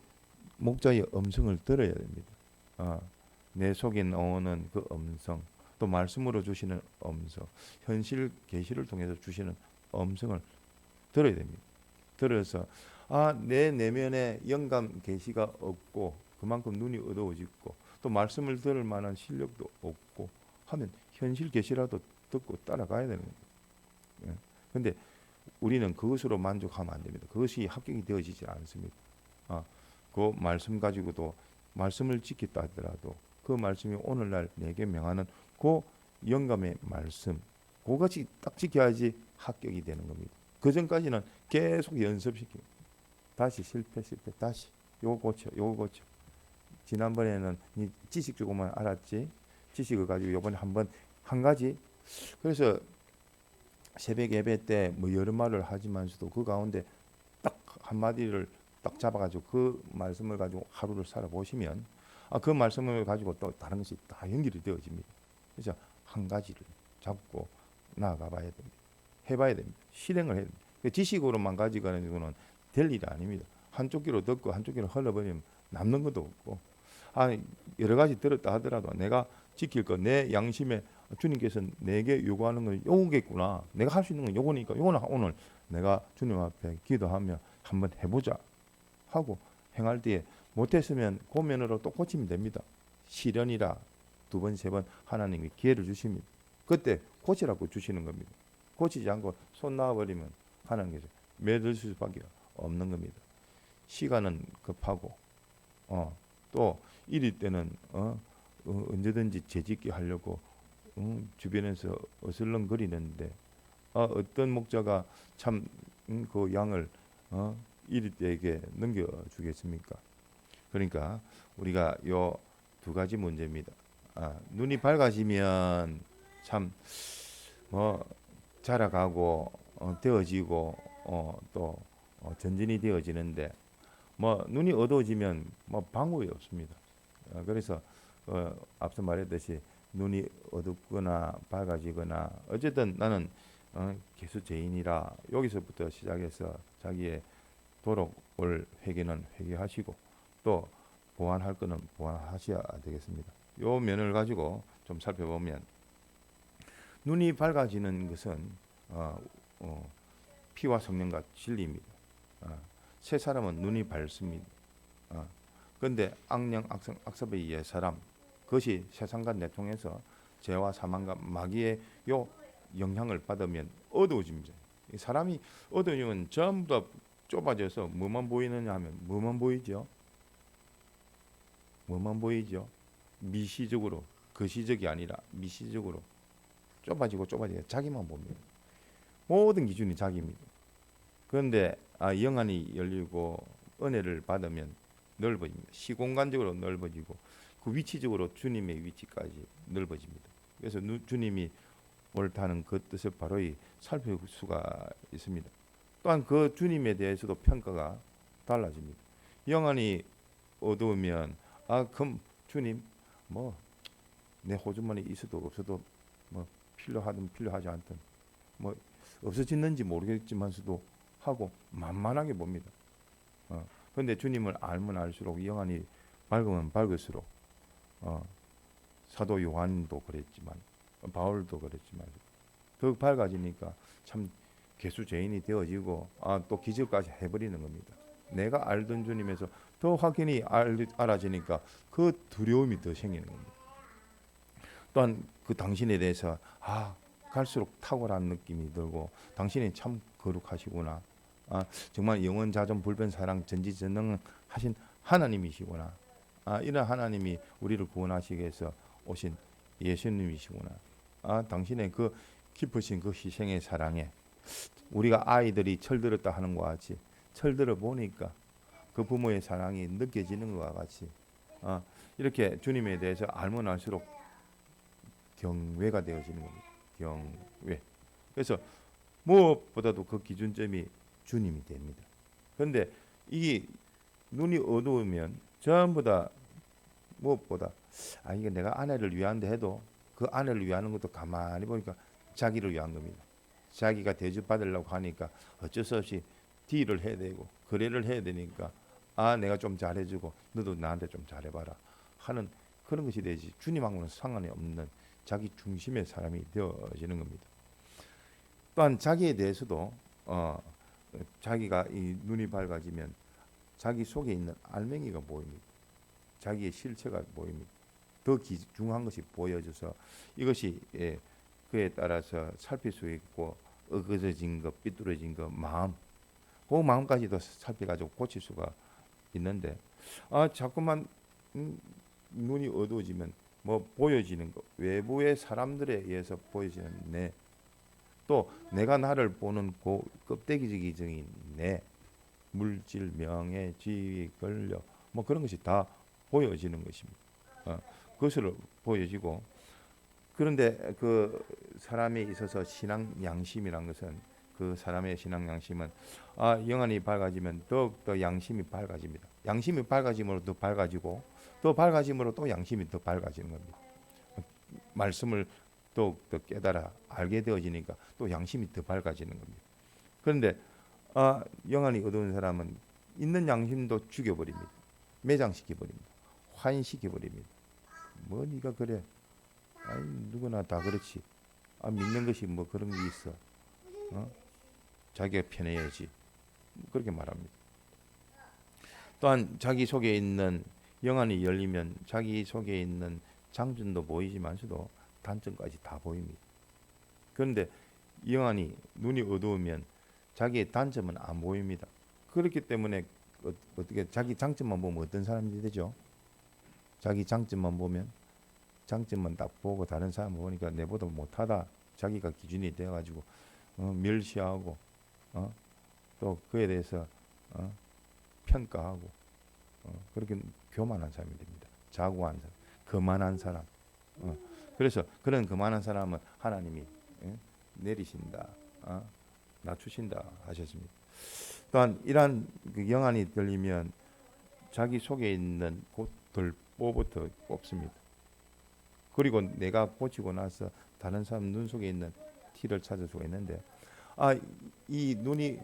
목자의 음성을 들어야 됩니다. 내 속에 나오는 그 음성 또 말씀으로 주시는 음성 현실 계시를 통해서 주시는 음성을 들어야 됩니다. 들어서 내 내면에 영감 계시가 없고 그만큼 눈이 어두워지고 또 말씀을 들을 만한 실력도 없고 하면 현실 계시라도 듣고 따라가야 되는 거예요. 그런데 우리는 그것으로 만족하면 안 됩니다. 그것이 합격이 되어지지 않습니다. 그 말씀 가지고도 말씀을 지켰다 하더라도 그 말씀이 오늘날 내게 명하는 그 영감의 말씀 그것이 딱 지켜야지 합격이 되는 겁니다. 그 전까지는 계속 연습시킵니다. 다시 실패 다시 요거 고쳐 지난번에는 네 지식 조금만 알았지 지식을 가지고 요번에 한 가지 그래서 새벽 예배 때 뭐 여러 말을 하지만서도 그 가운데 딱 한마디를 딱 잡아가지고 그 말씀을 가지고 하루를 살아보시면 그 말씀을 가지고 또 다른 것이 다 연결이 되어집니다. 그래서 한 가지를 잡고 나아가 봐야 됩니다. 해봐야 됩니다. 실행을 해야 됩니다. 지식으로만 가지고는 될 일이 아닙니다. 한쪽 귀로 듣고 한쪽 귀로 흘러버리면 남는 것도 없고 여러 가지 들었다 하더라도 내가 지킬 것 내 양심에 주님께서 내게 요구하는 건 요거겠구나. 내가 할 수 있는 건 요거니까 요거는 오늘 내가 주님 앞에 기도하며 한번 해보자 하고 행할 때에 못했으면 고면으로 또 고치면 됩니다. 시련이라 2번 3번 하나님이 기회를 주십니다. 그때 고치라고 주시는 겁니다. 고치지 않고 손 놔버리면 하나님께서 매들 수밖에 없는 겁니다. 시간은 급하고 또 이럴 때는 언제든지 재짓기 하려고 주변에서 어슬렁거리는데 어떤 목자가 참 그 양을 이럴 때에게 넘겨주겠습니까? 그러니까 우리가 요 2가지 문제입니다. 눈이 밝아지면 참 자라가고 되어지고 또 전진이 되어지는데 눈이 어두워지면 방법이 없습니다. 그래서 앞서 말했듯이 눈이 어둡거나 밝아지거나 어쨌든 나는 개수죄인이라 여기서부터 시작해서 자기의 도록을 회개는 회개하시고 또 보완할 거는 보완하셔야 되겠습니다. 요 면을 가지고 좀 살펴보면 눈이 밝아지는 것은 피와 성령과 진리입니다. 새 사람은 눈이 밝습니다. 그런데 악령 악섭의 옛 사람 그것이 세상과 내통해서 죄와 사망과 마귀의 요 영향을 받으면 어두워집니다. 사람이 어두우면 전부 다 좁아져서 뭐만 보이느냐 하면 뭐만 보이죠? 미시적으로 거시적이 아니라 미시적으로 좁아지고 자기만 봅니다. 모든 기준이 자기입니다. 그런데 영안이 열리고 은혜를 받으면 넓어집니다. 시공간적으로 넓어지고 그 위치적으로 주님의 위치까지 넓어집니다. 그래서 주님이 옳다는 그 뜻을 바로 살필 수가 있습니다. 또한 그 주님에 대해서도 평가가 달라집니다. 영안이 어두우면 그럼 주님 뭐 내 호주머니 있어도 없어도 뭐 필요하든 필요하지 않든 뭐 없어졌는지 모르겠지만서도 하고 만만하게 봅니다. 그런데 주님을 알면 알수록 영안이 밝으면 밝을수록 사도 요한도 그랬지만 바울도 그랬지만 더 밝아지니까 참 개수죄인이 되어지고 또 기적까지 해버리는 겁니다. 내가 알던 주님에서 더 확연히 알아지니까 그 두려움이 더 생기는 겁니다. 또한 그 당신에 대해서 갈수록 탁월한 느낌이 들고 당신이 참 거룩하시구나. 정말 영원 자존 불변 사랑 전지전능 하신 하나님이시구나. 이런 하나님이 우리를 구원하시기 위해서 오신 예수님이시구나. 당신의 그 깊으신 그 희생의 사랑에 우리가 아이들이 철들었다 하는 것과 같이 철들어 보니까 그 부모의 사랑이 느껴지는 것과 같이 이렇게 주님에 대해서 알면 알수록 경외가 되어지는 겁니다. 경외. 그래서 무엇보다도 그 기준점이 주님이 됩니다. 그런데 이 눈이 어두우면 전부 다 무엇보다 이게 내가 아내를 위한데 해도 그 아내를 위하는 것도 가만히 보니까 자기를 위한 겁니다. 자기가 대접받으려고 하니까 어쩔 수 없이 딜을 해야 되고 거래를 해야 되니까 내가 좀 잘해주고 너도 나한테 좀 잘해봐라 하는 그런 것이 되지 주님하고는 상관이 없는 자기 중심의 사람이 되어지는 겁니다. 또한 자기에 대해서도 자기가 이 눈이 밝아지면 자기 속에 있는 알맹이가 보입니다. 자기의 실체가 보입니다. 더 중요한 것이 보여져서 이것이 그에 따라서 살필 수 있고 어그러진 것, 삐뚤어진 것, 마음 그 마음까지도 살펴가지고 고칠 수가 있는데 자꾸만 눈이 어두워지면 뭐 보여지는 것, 외부의 사람들에 의해서 보여지는 또 내가 나를 보는 그 껍데기적인 물질, 명예, 지위, 권력 뭐 그런 것이 다 보여지는 것입니다. 그것으로 보여지고 그런데 그 사람에 있어서 신앙 양심이란 것은 그 사람의 신앙 양심은 영안이 밝아지면 더욱더 양심이 밝아집니다. 양심이 밝아짐으로 더 밝아지고 더 밝아짐으로 또 양심이 더 밝아지는 겁니다. 말씀을 더욱더 깨달아 알게 되어지니까 또 양심이 더 밝아지는 겁니다. 그런데 영안이 어두운 사람은 있는 양심도 죽여버립니다. 매장시켜버립니다. 환시켜버립니다. 뭐 네가 그래? 누구나 다 그렇지. 믿는 것이 뭐 그런 게 있어? 자기가 편해야지. 그렇게 말합니다. 또한 자기 속에 있는 영안이 열리면 자기 속에 있는 장점도 보이지만서도 단점까지 다 보입니다. 그런데 영안이 눈이 어두우면 자기의 단점은 안 보입니다. 그렇기 때문에 어떻게 자기 장점만 보면 어떤 사람이 되죠? 자기 장점만 보면 장점만 딱 보고 다른 사람 보니까 내보다 못하다 자기가 기준이 되어가지고 멸시하고 또 그에 대해서 평가하고 그렇게 교만한 사람이 됩니다. 자고한 사람, 거만한 사람. 그래서 그런 거만한 사람은 하나님이 내리신다, 낮추신다 하셨습니다. 또한 이러한 그 영안이 들리면 자기 속에 있는 들보부터 뽑습니다. 그리고 내가 고치고 나서 다른 사람 눈 속에 있는 티를 찾을 수가 있는데 이 눈이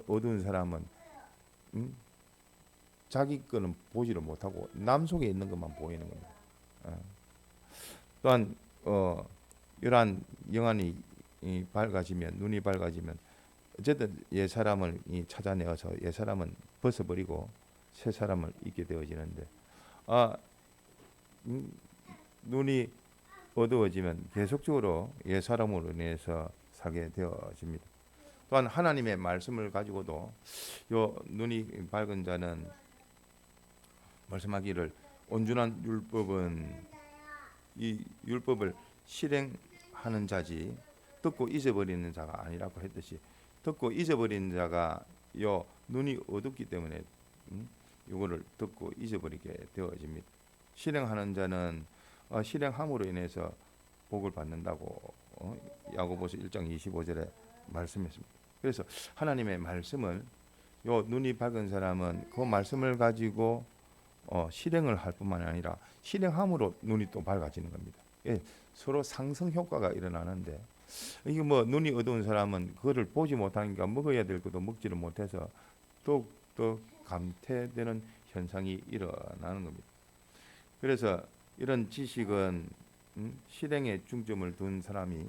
어두운 사람은 자기 거는 보지를 못하고 남 속에 있는 것만 보이는 겁니다. 또한 이러한 영안이 밝아지면 눈이 밝아지면 어쨌든 옛 사람을 찾아내어서 옛 사람은 벗어버리고 새 사람을 입게 되어지는데 눈이 어두워지면 계속적으로 옛 사람으로 인해서 살게 되어집니다. 또한 하나님의 말씀을 가지고도 요 눈이 밝은 자는 말씀하기를 온전한 율법은 이 율법을 실행하는 자지 듣고 잊어버리는 자가 아니라고 했듯이 듣고 잊어버리는 자가 요 눈이 어둡기 때문에 이거를 듣고 잊어버리게 되어집니다. 실행하는 자는 실행함으로 인해서 복을 받는다고 야고보서 1장 25절에 말씀했습니다. 그래서 하나님의 말씀을 요 눈이 밝은 사람은 그 말씀을 가지고 실행을 할 뿐만 아니라 실행함으로 눈이 또 밝아지는 겁니다. 예, 서로 상승 효과가 일어나는데 이게 뭐 눈이 어두운 사람은 그거를 보지 못하니까 먹어야 될 것도 먹지를 못해서 더욱더 감퇴되는 현상이 일어나는 겁니다. 그래서 이런 지식은 실행에 중점을 둔 사람이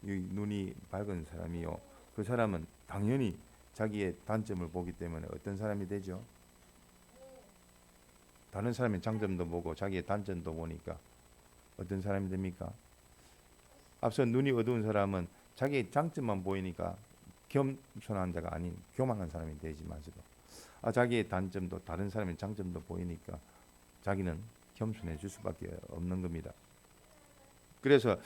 이 눈이 밝은 사람이요. 그 사람은 당연히 자기의 단점을 보기 때문에 어떤 사람이 되죠? 다른 사람의 장점도 보고 자기의 단점도 보니까 어떤 사람이 됩니까? 앞서 눈이 어두운 사람은 자기의 장점만 보이니까 겸손한 자가 아닌 교만한 사람이 되지만서도 자기의 단점도 다른 사람의 장점도 보이니까 자기는 겸손해질 수밖에 없는 겁니다. 그래서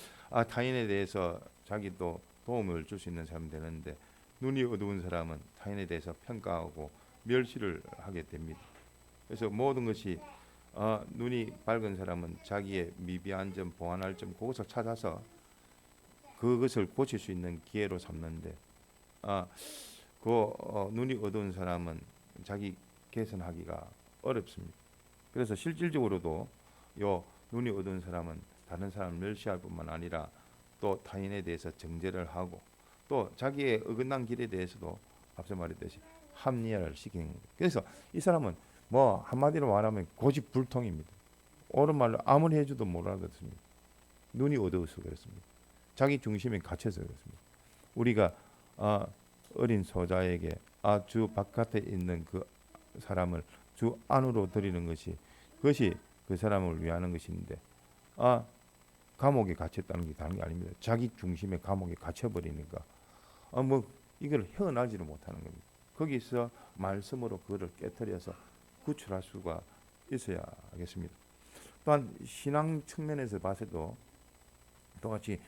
타인에 대해서 자기도 도움을 줄 수 있는 사람이 되는데 눈이 어두운 사람은 타인에 대해서 평가하고 멸시를 하게 됩니다. 그래서 모든 것이 눈이 밝은 사람은 자기의 미비한 점, 보완할 점 그것을 찾아서 그것을 고칠 수 있는 기회로 삼는데 눈이 어두운 사람은 자기 개선하기가 어렵습니다. 그래서 실질적으로도 요 눈이 어두운 사람은 다른 사람을 멸시할 뿐만 아니라 또 타인에 대해서 정죄를 하고 또 자기의 어긋난 길에 대해서도 앞서 말했듯이 합리화를 시키는 거예요. 그래서 이 사람은 뭐 한마디로 말하면 고집불통입니다. 옳은 말로 아무리 해줘도 못 알아듣습니다. 눈이 어두워서 그렇습니다. 자기 중심에 갇혀서 그렇습니다. 우리가 어린 소자에게 주 바깥에 있는 그 사람을 주 안으로 들이는 것이 그것이 그 사람을 위하는 것인데 감옥에 갇혔다는 게 다른 게 아닙니다. 자기 중심에 감옥에 갇혀버리니까 뭐 이걸 헤어나지를 못하는 겁니다. 거기서 말씀으로 그거를 깨트려서 구출할 수가 있어야 하겠습니다. 또한 신앙 측면에서 봐서도 똑같이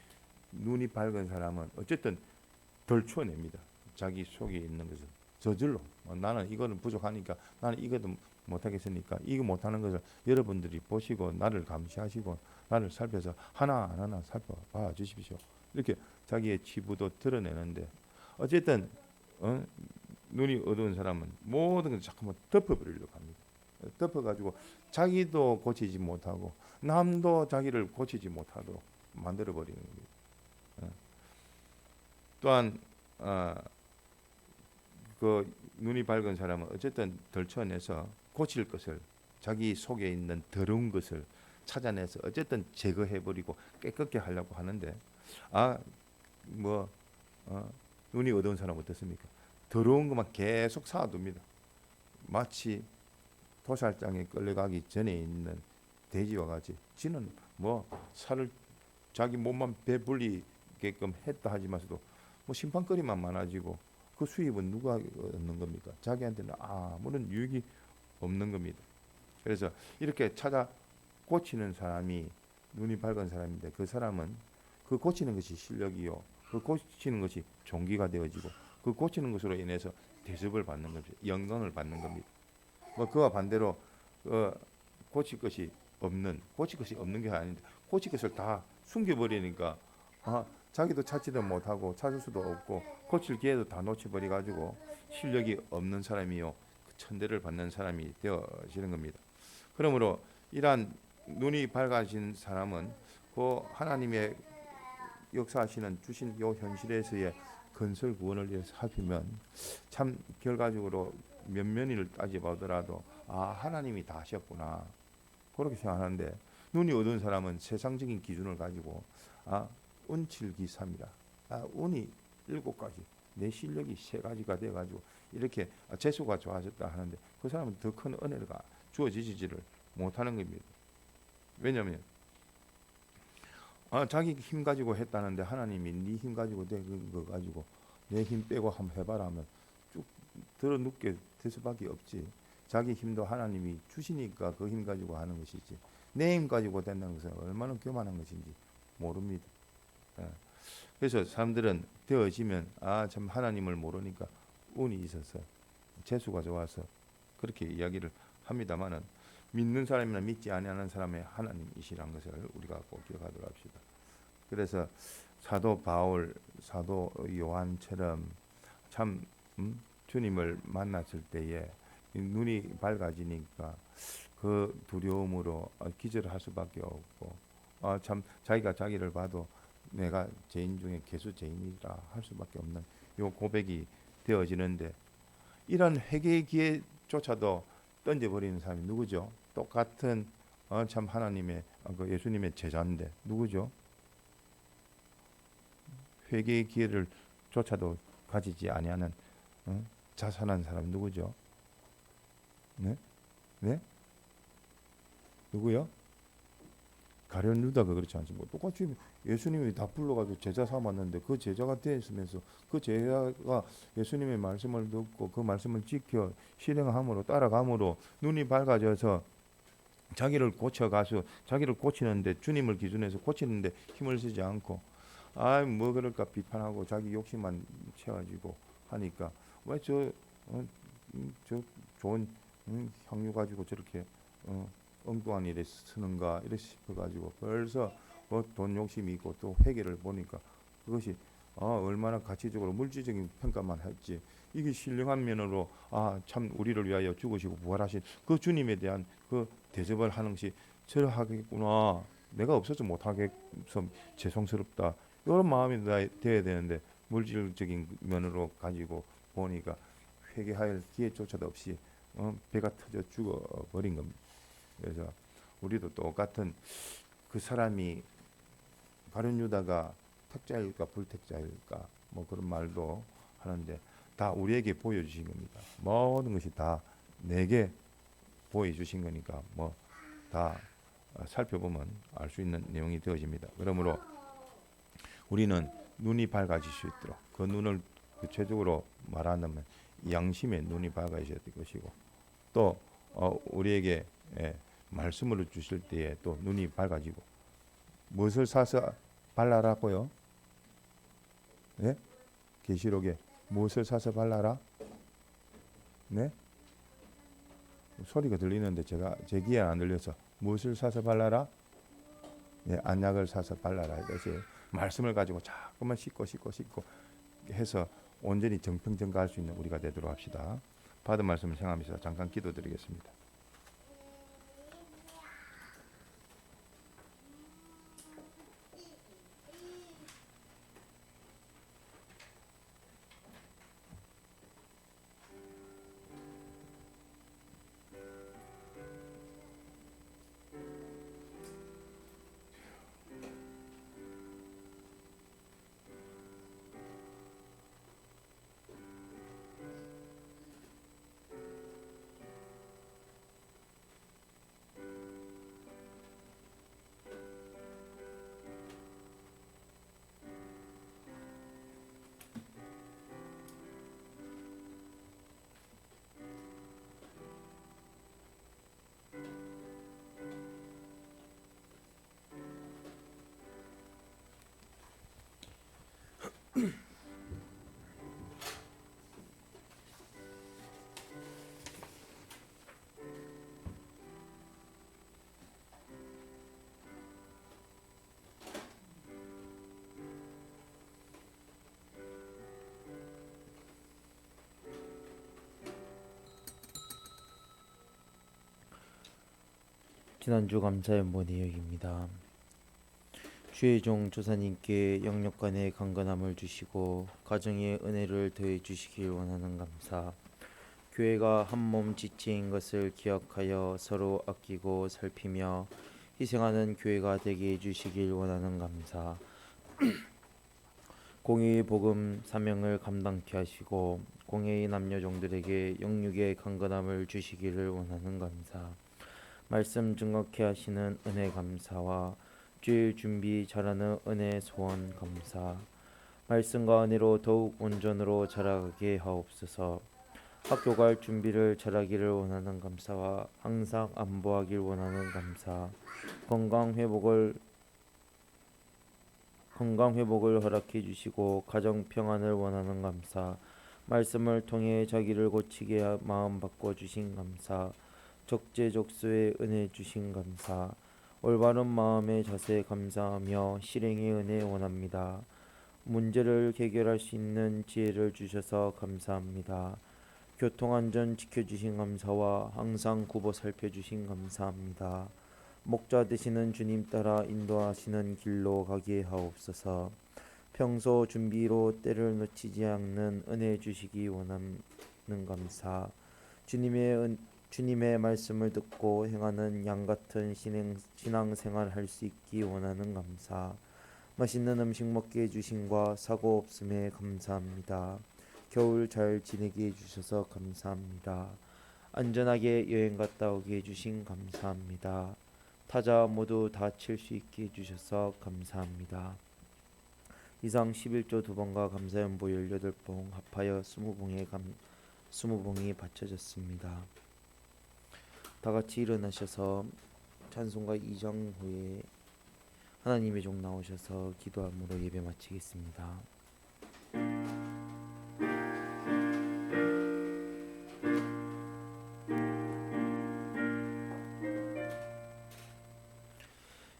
눈이 밝은 사람은 어쨌든 덜 추워냅니다. 자기 속에 있는 것을 저절로 나는 이거는 부족하니까 나는 이것도 못하겠으니까 이거 못하는 것을 여러분들이 보시고 나를 감시하시고 나를 살펴서 하나하나 살펴봐 주십시오. 이렇게 자기의 치부도 드러내는데 어쨌든 눈이 어두운 사람은 모든 것을 자꾸만 덮어버리려고 합니다. 덮어가지고 자기도 고치지 못하고 남도 자기를 고치지 못하도록 만들어버리는 겁니다. 또한 그 눈이 밝은 사람은 어쨌든 덜쳐내서 고칠 것을 자기 속에 있는 더러운 것을 찾아내서 어쨌든 제거해버리고 깨끗게 하려고 하는데 눈이 어두운 사람은 어떻습니까? 더러운 것만 계속 쌓아둡니다. 마치 도살장에 끌려가기 전에 있는 돼지와 같이 지는 뭐 살을 자기 몸만 배불리게끔 했다 하지만서도 뭐 심판거리만 많아지고 그 수입은 누가 얻는 겁니까? 자기한테는 아무런 유익이 없는 겁니다. 그래서 이렇게 찾아 고치는 사람이 눈이 밝은 사람인데 그 사람은 그 고치는 것이 실력이요. 그 고치는 것이 종기가 되어지고 그 고치는 것으로 인해서 대접을 받는 겁니다. 영광을 받는 겁니다. 뭐 그와 반대로 고칠 것이 없는 게 아닌데 고칠 것을 다 숨겨버리니까 자기도 찾지도 못하고 찾을 수도 없고 고칠 기회도 다 놓쳐버려 가지고 실력이 없는 사람이요 천대를 받는 사람이 되어지는 겁니다. 그러므로 이러한 눈이 밝아진 사람은 그 하나님의 역사하시는 주신 요 현실에서의 건설 구원을 위해서 살피면 참 결과적으로 면면을 따져보더라도 하나님이 다 하셨구나 그렇게 생각하는데 눈이 어두운 사람은 세상적인 기준을 가지고 운칠기삼이라 운이 7가지 내 실력이 3가지가 돼가지고 이렇게 재수가 좋아졌다 하는데 그 사람은 더 큰 은혜가 주어지지를 못하는 겁니다. 왜냐하면 자기 힘 가지고 했다는데 하나님이 네 힘 가지고 된 거 가지고 내 힘 빼고 한번 해봐라 하면 쭉 들어눕게 될 수밖에 없지. 자기 힘도 하나님이 주시니까 그 힘 가지고 하는 것이지 내 힘 가지고 된다는 것은 얼마나 교만한 것인지 모릅니다. 그래서 사람들은 되어지면 참 하나님을 모르니까 운이 있어서 재수가 좋아서 그렇게 이야기를 합니다만은 믿는 사람이나 믿지 아니하는 사람의 하나님이시라는 것을 우리가 꼭 기억하도록 합시다. 그래서 사도 바울, 사도 요한처럼 참 주님을 만났을 때에 눈이 밝아지니까 그 두려움으로 기절할 수밖에 없고 참 자기가 자기를 봐도 내가 죄인 중에 괴수 죄인이라 할 수밖에 없는 요 고백이 되어지는데 이런 회개의 기회조차도 던져버리는 사람이 누구죠? 똑같은 참 하나님의 그 예수님의 제자인데 누구죠? 회개의 기회를 조차도 가지지 아니하는 자살한 사람 누구죠? 네? 네? 누구요? 가룟 유다가 그렇지 않습니까? 똑같이 예수님이 다 불러가지고 제자 삼았는데 그 제자가 되었으면서 그 제자가 예수님의 말씀을 듣고 그 말씀을 지켜 실행함으로 따라감으로 눈이 밝아져서 자기를 고쳐가서 자기를 고치는데 주님을 기준해서 고치는데 힘을 쓰지 않고 뭐 그럴까 비판하고 자기 욕심만 채워지고 하니까 왜 저 좋은 향유 가지고 저렇게 엉뚱한 일에 쓰는가 이래 싶어가지고 벌써 돈 욕심이 있고 또 회개를 보니까 그것이 얼마나 가치적으로 물질적인 평가만 했지 이게 신령한 면으로 참 우리를 위하여 죽으시고 부활하신 그 주님에 대한 그 대접을 하는 것이 저러하겠구나 내가 없어서 못하겠어 죄송스럽다 이런 마음이 되어야 되는데 물질적인 면으로 가지고 보니까 회개할 기회조차도 없이 배가 터져 죽어버린 겁니다. 그래서 우리도 똑같은 그 사람이 가룟 유다가 택자일까 불택자일까 뭐 그런 말도 하는데 다 우리에게 보여주신 겁니다. 모든 것이 다 내게 보여주신 거니까 뭐 다 살펴보면 알 수 있는 내용이 되어집니다. 그러므로 우리는 눈이 밝아질 수 있도록 그 눈을 구체적으로 말하자면 양심의 눈이 밝아져야 될 것이고 또 우리에게 말씀을 주실 때에 또 눈이 밝아지고 무엇을 사서 발라라고요? 네? 계시록에 무엇을 사서 발라라? 네? 소리가 들리는데 제 귀에 안 들려서 무엇을 사서 발라라? 네, 안약을 사서 발라라 이것이 말씀을 가지고 자꾸만 씻고 해서 온전히 정평정가할 수 있는 우리가 되도록 합시다. 받은 말씀을 생각하면서 잠깐 기도드리겠습니다. 지난주 감사의 모내역입니다. 주의 종 조사님께 영육간의 강건함을 주시고 가정의 은혜를 더해 주시길 원하는 감사. 교회가 한 몸 지체인 것을 기억하여 서로 아끼고 살피며 희생하는 교회가 되게 해주시길 원하는 감사. 공의의 복음 사명을 감당케 하시고 공의의 남녀 종들에게 영육의 강건함을 주시기를 원하는 감사. 말씀 증거케 하시는 은혜 감사와 주일 준비 잘하는 은혜 소원 감사. 말씀과 은혜로 더욱 온전으로 자라게 하옵소서. 학교 갈 준비를 잘하기를 원하는 감사와 항상 안보하길 원하는 감사. 건강 회복을 허락해 주시고 가정 평안을 원하는 감사. 말씀을 통해 자기를 고치게 마음 바꿔 주신 감사. 적재적소에 은혜 주신 감사. 올바른 마음의 자세 감사하며 실행의 은혜 원합니다. 문제를 해결할 수 있는 지혜를 주셔서 감사합니다. 교통안전 지켜주신 감사와 항상 굽어 살펴주신 감사합니다. 목자 되시는 주님 따라 인도하시는 길로 가게 하옵소서. 평소 준비로 때를 놓치지 않는 은혜 주시기 원하는 감사. 주님의 말씀을 듣고 행하는 양 같은 신앙생활 할 수 있기 원하는 감사. 맛있는 음식 먹게 해주신과 사고 없음에 감사합니다. 겨울 잘 지내게 해주셔서 감사합니다. 안전하게 여행 갔다 오게 해주신 감사합니다. 타자 모두 다 칠 수 있게 해주셔서 감사합니다. 이상 11조 2번과 감사연보 18봉 합하여 20봉이 바쳐졌습니다. 다같이 일어나셔서 찬송가 2장 후에 하나님의 종 나오셔서 기도함으로 예배 마치겠습니다.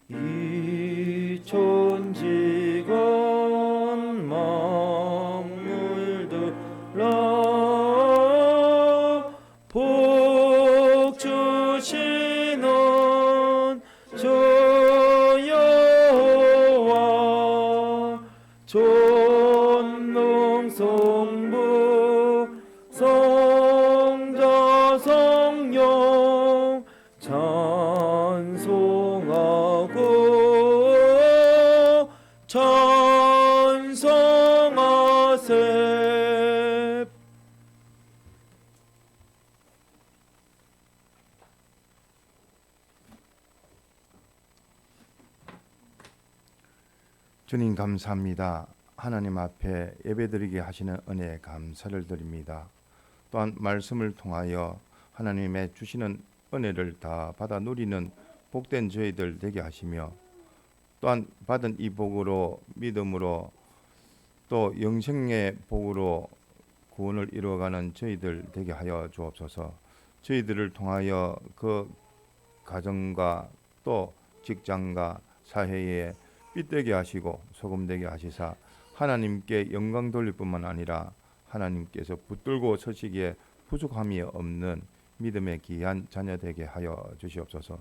이 존재건 만물들아 복 주시는 주 여호와 존능 성부 성자 성령 찬송하고 찬송하세. 주님 감사합니다. 하나님 앞에 예배드리게 하시는 은혜에 감사를 드립니다. 또한 말씀을 통하여 하나님의 주시는 은혜를 다 받아 누리는 복된 저희들 되게 하시며, 또한 받은 이 복으로 믿음으로 또 영생의 복으로 구원을 이루어가는 저희들 되게 하여 주옵소서. 저희들을 통하여 그 가정과 또 직장과 사회에 빛되게 하시고 소금되게 하시사 하나님께 영광 돌릴 뿐만 아니라 하나님께서 붙들고 서시기에 부족함이 없는 믿음의 귀한 자녀 되게 하여 주시옵소서.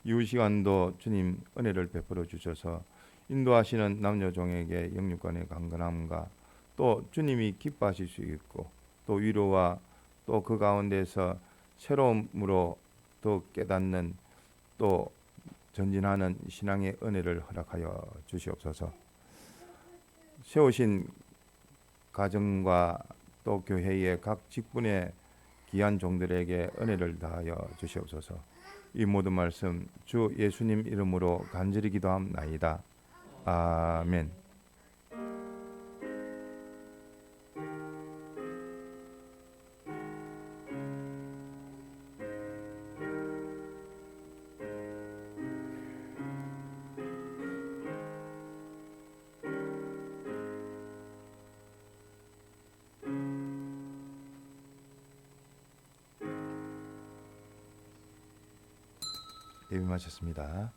이후 시간도 주님 은혜를 베풀어 주셔서 인도하시는 남녀종에게 영육간의 강건함과 또 주님이 기뻐하실 수 있고 또 위로와 또 그 가운데서 새로움으로 더 깨닫는 또 전진하는 신앙의 은혜를 허락하여 주시옵소서. 세우신 가정과 또 교회의 각 직분의 귀한 종들에게 은혜를 다하여 주시옵소서. 이 모든 말씀 주 예수님 이름으로 간절히 기도함나이다. 아멘. 예배 마쳤습니다.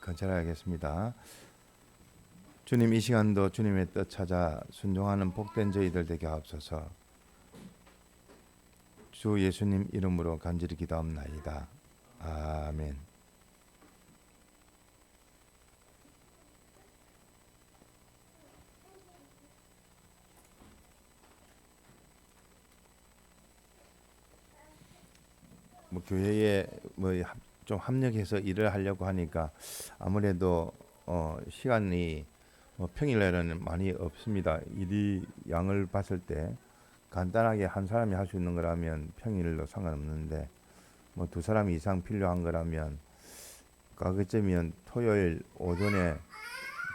건설하겠습니다. 주님, 이 시간도 주님의 뜻 찾아 순종하는 복된 저희들 되게 하옵소서. 주 예수님 이름으로 간절히 기도합나이다. 아멘. 교회에 좀 합력해서 일을 하려고 하니까 아무래도 시간이 평일날에는 많이 없습니다. 일이 양을 봤을 때 간단하게 한 사람이 할 수 있는 거라면 평일로 상관없는데 두 사람 이상 필요한 거라면 가급적이면 토요일 오전에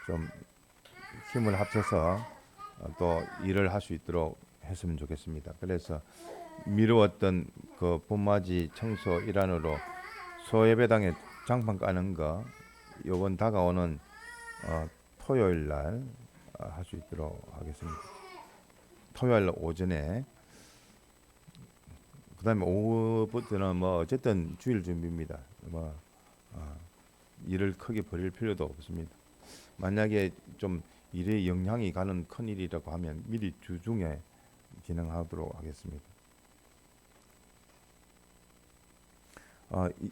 좀 힘을 합쳐서 또 일을 할 수 있도록 했으면 좋겠습니다. 그래서 미루었던 그 봄맞이 청소 일환으로 소예배당에 장판 까는 거 요번 다가오는 토요일 날 할 수 있도록 하겠습니다. 토요일 날 오전에. 그다음에 오후부터는 뭐 어쨌든 주일 준비입니다. 뭐 일을 크게 벌일 필요도 없습니다. 만약에 좀 일에 영향이 가는 큰 일이라고 하면 미리 주중에 진행하도록 하겠습니다.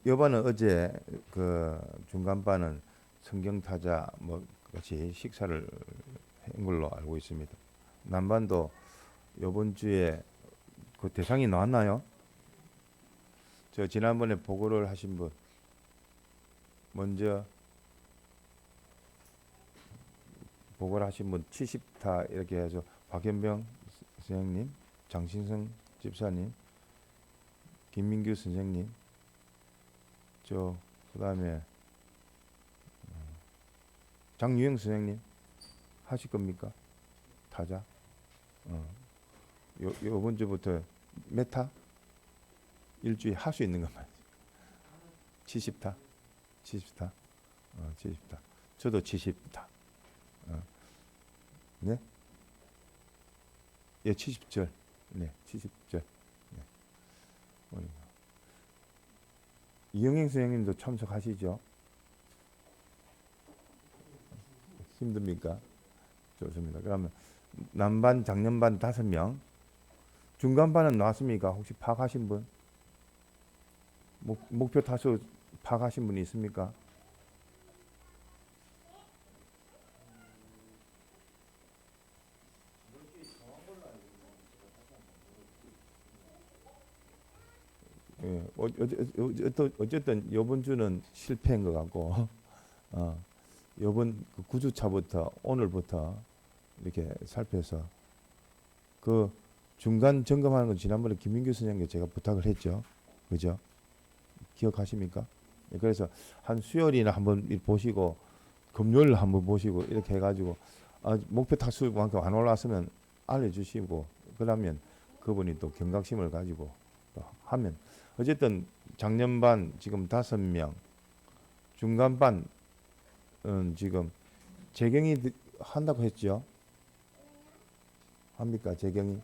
여반은 어제 그 중간반은 성경타자 뭐 같이 식사를 한 걸로 알고 있습니다. 남반도 이번 주에 그 대상이 나왔나요? 저 지난번에 보고를 하신 분 먼저 보고를 하신 분 70타 이렇게 해서 박현병 선생님, 장신성 집사님, 김민규 선생님, 저 그다음에 장유영 선생님 하실 겁니까? 타자? 요번 주부터 몇 타? 일주일 할 수 있는 것만 70타? 70타? 70타. 저도 70타. 네? 예, 70절. 네, 70절. 네. 이영행 선생님도 참석하시죠? 힘듭니까? 좋습니다. 그러면 남반, 장년반 5명, 중간반은 나왔습니까? 혹시 파악하신 분? 목표 타수 파악하신 분이 있습니까? 예, 어쨌든 이번 주는 실패한 것 같고, 이번 9주차부터 오늘부터 이렇게 살펴서 그 중간 점검하는 건 지난번에 김민규 선생님께 제가 부탁을 했죠, 그죠? 기억하십니까? 예, 그래서 한 수요일이나 한번 보시고 금요일 한번 보시고 이렇게 해가지고 목표 타수만큼 안 올랐으면 알려주시고 그러면 그분이 또 경각심을 가지고 또 하면 어쨌든 작년반 지금 5명, 중간반은 지금 재경이 한다고 했죠? 합니까? 재경이?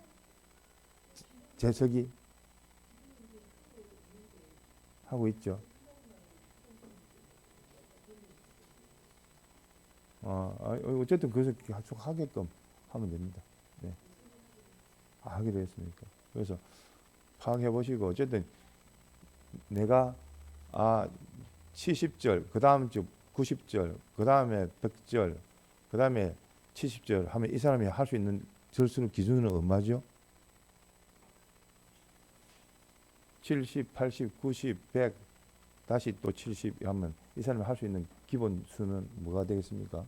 재석이? 하고 있죠? 어쨌든 그래서 계속 하게끔 하면 됩니다. 네. 하기로 했으니까. 그래서 파악해 보시고 어쨌든 내가 70절, 그 다음 주 90절, 그 다음에 100절, 그 다음에 70절 하면 이 사람이 할 수 있는 절수는 기준은 얼마죠? 70, 80, 90, 100 다시 또 70 하면 이 사람이 할 수 있는 기본 수는 뭐가 되겠습니까?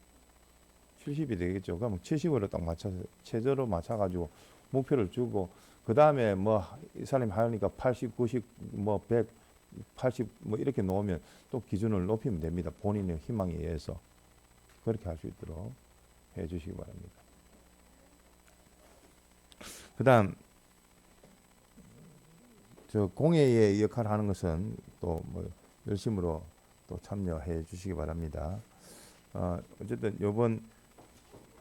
70이 되겠죠. 그러면 70으로 딱 맞춰서 최저로 맞춰가지고 목표를 주고 그 다음에 뭐 이 사람이 하니까 80, 90, 뭐 100, 80 뭐 이렇게 놓으면 또 기준을 높이면 됩니다. 본인의 희망에 의해서 그렇게 할 수 있도록 해주시기 바랍니다. 그다음 저 공예의 역할을 하는 것은 또 뭐 열심으로 또 참여해 주시기 바랍니다. 어쨌든 이번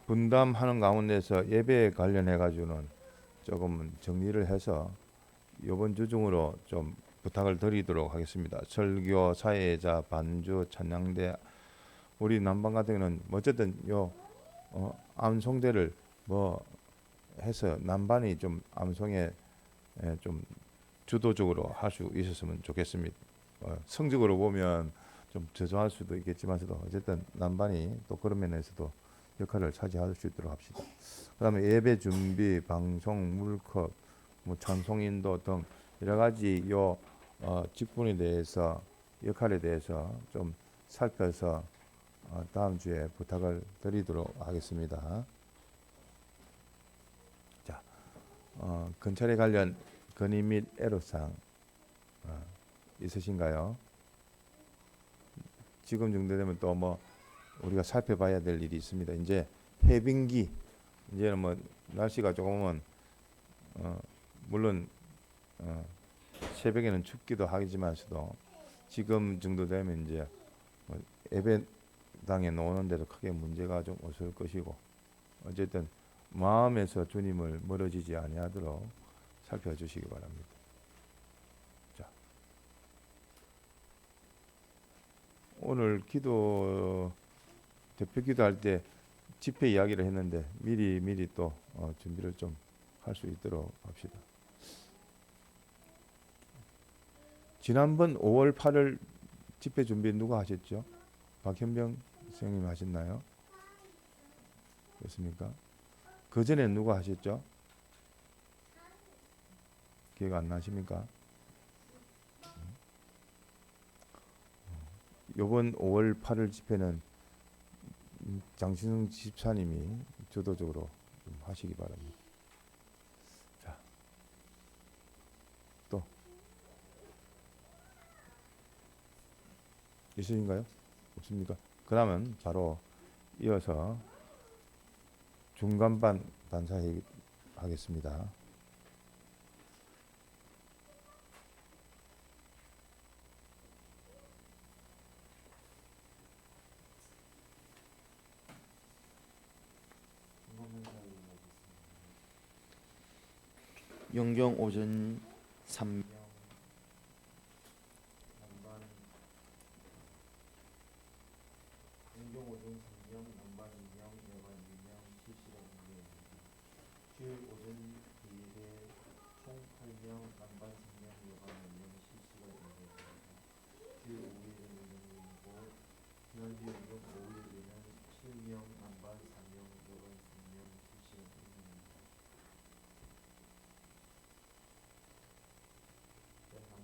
분담하는 가운데서 예배에 관련해 가지고는 조금 정리를 해서 이번 주 중으로 좀 부탁을 드리도록 하겠습니다. 설교, 사회자, 반주, 찬양대 우리 남방 같은 경우는 어쨌든 요 암송대를 뭐 해서 남반이 좀 암송에 좀 주도적으로 할 수 있었으면 좋겠습니다. 성적으로 보면 좀 저조할 수도 있겠지만서도 어쨌든 남반이 또 그런 면에서도 역할을 차지할 수 있도록 합시다. 그다음에 예배 준비, 방송, 물컵, 뭐 찬송 인도 등 여러 가지 요 직분에 대해서 역할에 대해서 좀 살펴서 다음 주에 부탁을 드리도록 하겠습니다. 자, 건설에 관련 건의 및 애로사항 있으신가요? 지금 정도 되면 또 뭐 우리가 살펴봐야 될 일이 있습니다. 이제 해빙기 이제는 뭐 날씨가 조금은 물론 새벽에는 춥기도 하지만서도 지금 정도 되면 이제 뭐 예배당에 나오는 데도 크게 문제가 좀 없을 것이고, 어쨌든 마음에서 주님을 멀어지지 아니하도록 살펴주시기 바랍니다. 자, 오늘 기도 대표 기도할 때 집회 이야기를 했는데 미리 또 준비를 좀 할 수 있도록 합시다. 지난번 5월 8일 집회 준비 누가 하셨죠? 박현병 선생님 하셨나요? 그렇습니까? 그 전에 누가 하셨죠? 기억 안 나십니까? 이번 5월 8일 집회는 장신웅 집사님이 주도적으로 좀 하시기 바랍니다. 자, 또 있으신가요? 없습니까? 그러면 바로 이어서 중간반 단사회 하겠습니다. 영경 오전 3명 영경 오전 3명 남반 2명 여반 2명 실시간 2명입니다. 주일 오전 2일에 총 8명 남반 3명 여반 1명 실시간 2명입니다. 주일 5일에는 1명이고 지난주 영경 5일에는 7명 남반 4명 여반 3명 실시간 1명입니다.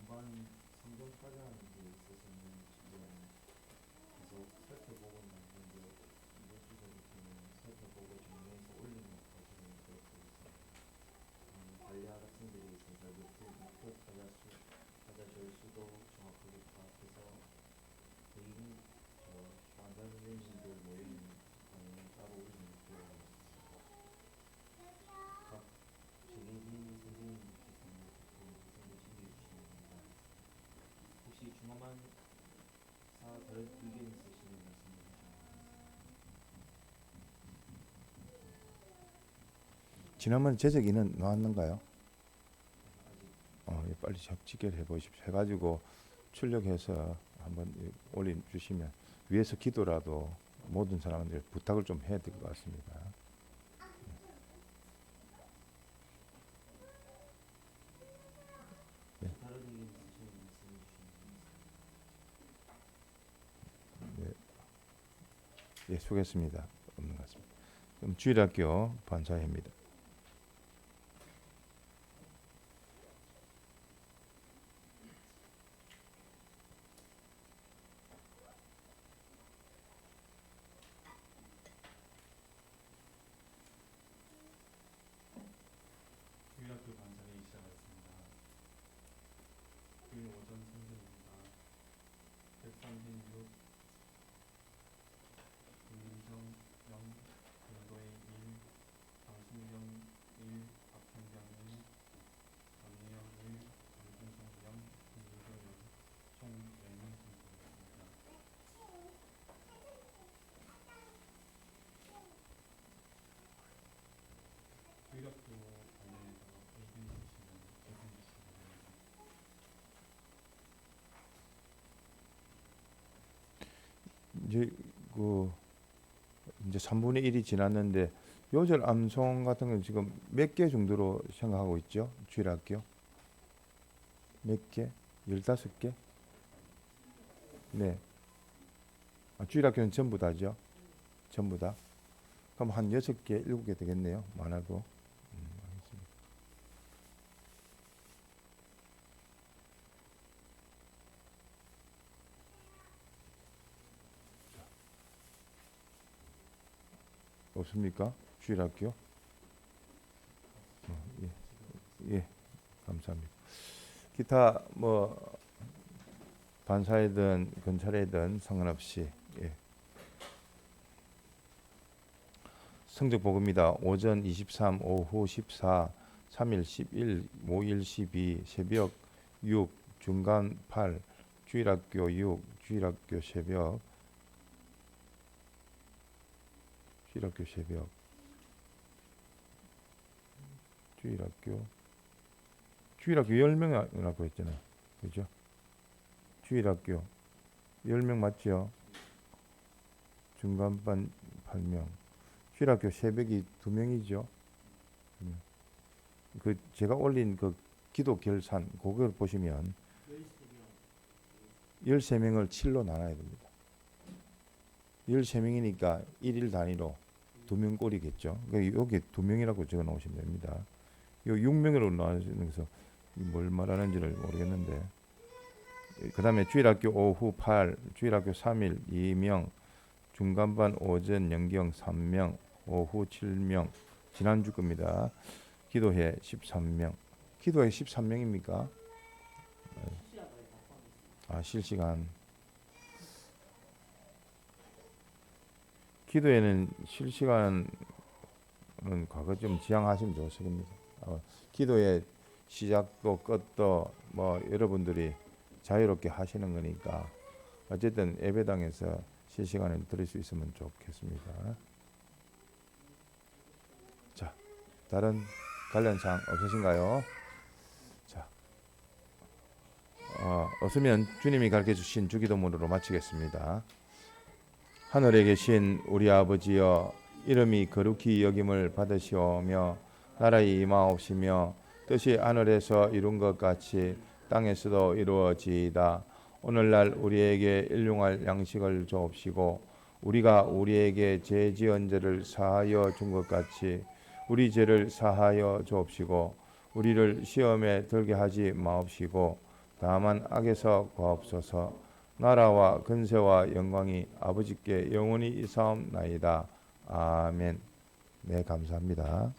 남반 성경 찾아하는 게 있어서는 지금 계속 살펴보고 있는데 이번 주제부터는 살펴보고 정리해서 올리는 것까지는 그렇게 있습니다. 관리하 학생들이 있어서 목표 찾아줄 수도 정확하게 파악해서 개인 관장님들 모이는 방에는 따로 올리는 목표가 있습니다. 각 재계인 선생님께서는 학생들 챙겨주시면 됩니다. 혹시 중화만 다른 의견 있으시면 말씀해 주시면 되겠습니다. 지난번 제적인은 나왔는가요? 아직 빨리 직결해 보십시오. 해가지고 출력해서 한번 올려주시면 위에서 기도라도 모든 사람들 부탁을 좀 해야 될 것 같습니다. 다른 의견 있으시면 말씀해 주시면 되겠습니다. 예, 수고했습니다. 없는 것 같습니다. 그럼 주일학교 반사회입니다. 주일학교 반사회 시작하겠습니다. 주일 오전 선생입니다. 136 김민정 0 연도의 1 강신경 1 박현경 1 박예영 1 강준성 0 김민정 0 총 10명 선생입니다. 주일학교 관련해서 의견 주시면 의견 주시기 바랍니다. 이제 3분의 1이 지났는데 요절 암송 같은 건 지금 몇 개 정도로 생각하고 있죠? 주일학교 몇 개? 15개? 네. 주일학교는 전부 다죠? 전부 다? 그럼 한 6개, 7개 되겠네요. 많아도. 알겠습니다. 없습니까? 주일학교? 예, 감사합니다. 기타 뭐 반사회든 건찰회든 상관없이 성적 보고입니다. 오전 23, 오후 14, 3일 11, 모일 12, 새벽 6, 중간 8, 주일학교 6, 주일학교 새벽, 주일학교 새벽, 주일학교 10명이라고 했잖아요. 그죠? 주일학교 10명 맞죠? 중간반 8명. 주일학교 새벽이 2명이죠. 그 제가 올린 그 기도 결산 그걸 보시면 13명을 7로 나눠야 됩니다. 13명이니까 1일 단위로 2명 꼴이겠죠. 그러니까 여기 2명이라고 적어 놓으시면 됩니다. 요 6명으로 나눠서 뭘 말하는지를 모르겠는데, 그 다음에 주일학교 오후 8, 주일학교 3일 2명, 중간반 오전 연경 3명, 오후 7명, 지난주 겁니다. 기도회 13명. 기도회 13명입니까? 아, 실시간. 기도회는 실시간은 과거 좀 지양하시면 좋습니다. 기도회 시작도 끝도 뭐 여러분들이 자유롭게 하시는 거니까 어쨌든 예배당에서 실시간을 들을 수 있으면 좋겠습니다. 자, 다른 관련 사항 없으신가요? 자, 없으면 주님이 가르쳐 주신 주기도문으로 마치겠습니다. 하늘에 계신 우리 아버지여, 이름이 거룩히 여김을 받으시오며 나라의 임하옵시며 뜻이 하늘에서 이룬 것 같이 땅에서도 이루어지이다. 오늘날 우리에게 일용할 양식을 주옵시고 우리가 우리에게 죄 지은 죄를 사하여 준 것 같이 우리 죄를 사하여 주옵시고 우리를 시험에 들게 하지 마옵시고 다만 악에서 구하옵소서. 나라와 근세와 영광이 아버지께 영원히 있사옵나이다. 아멘. 네, 감사합니다.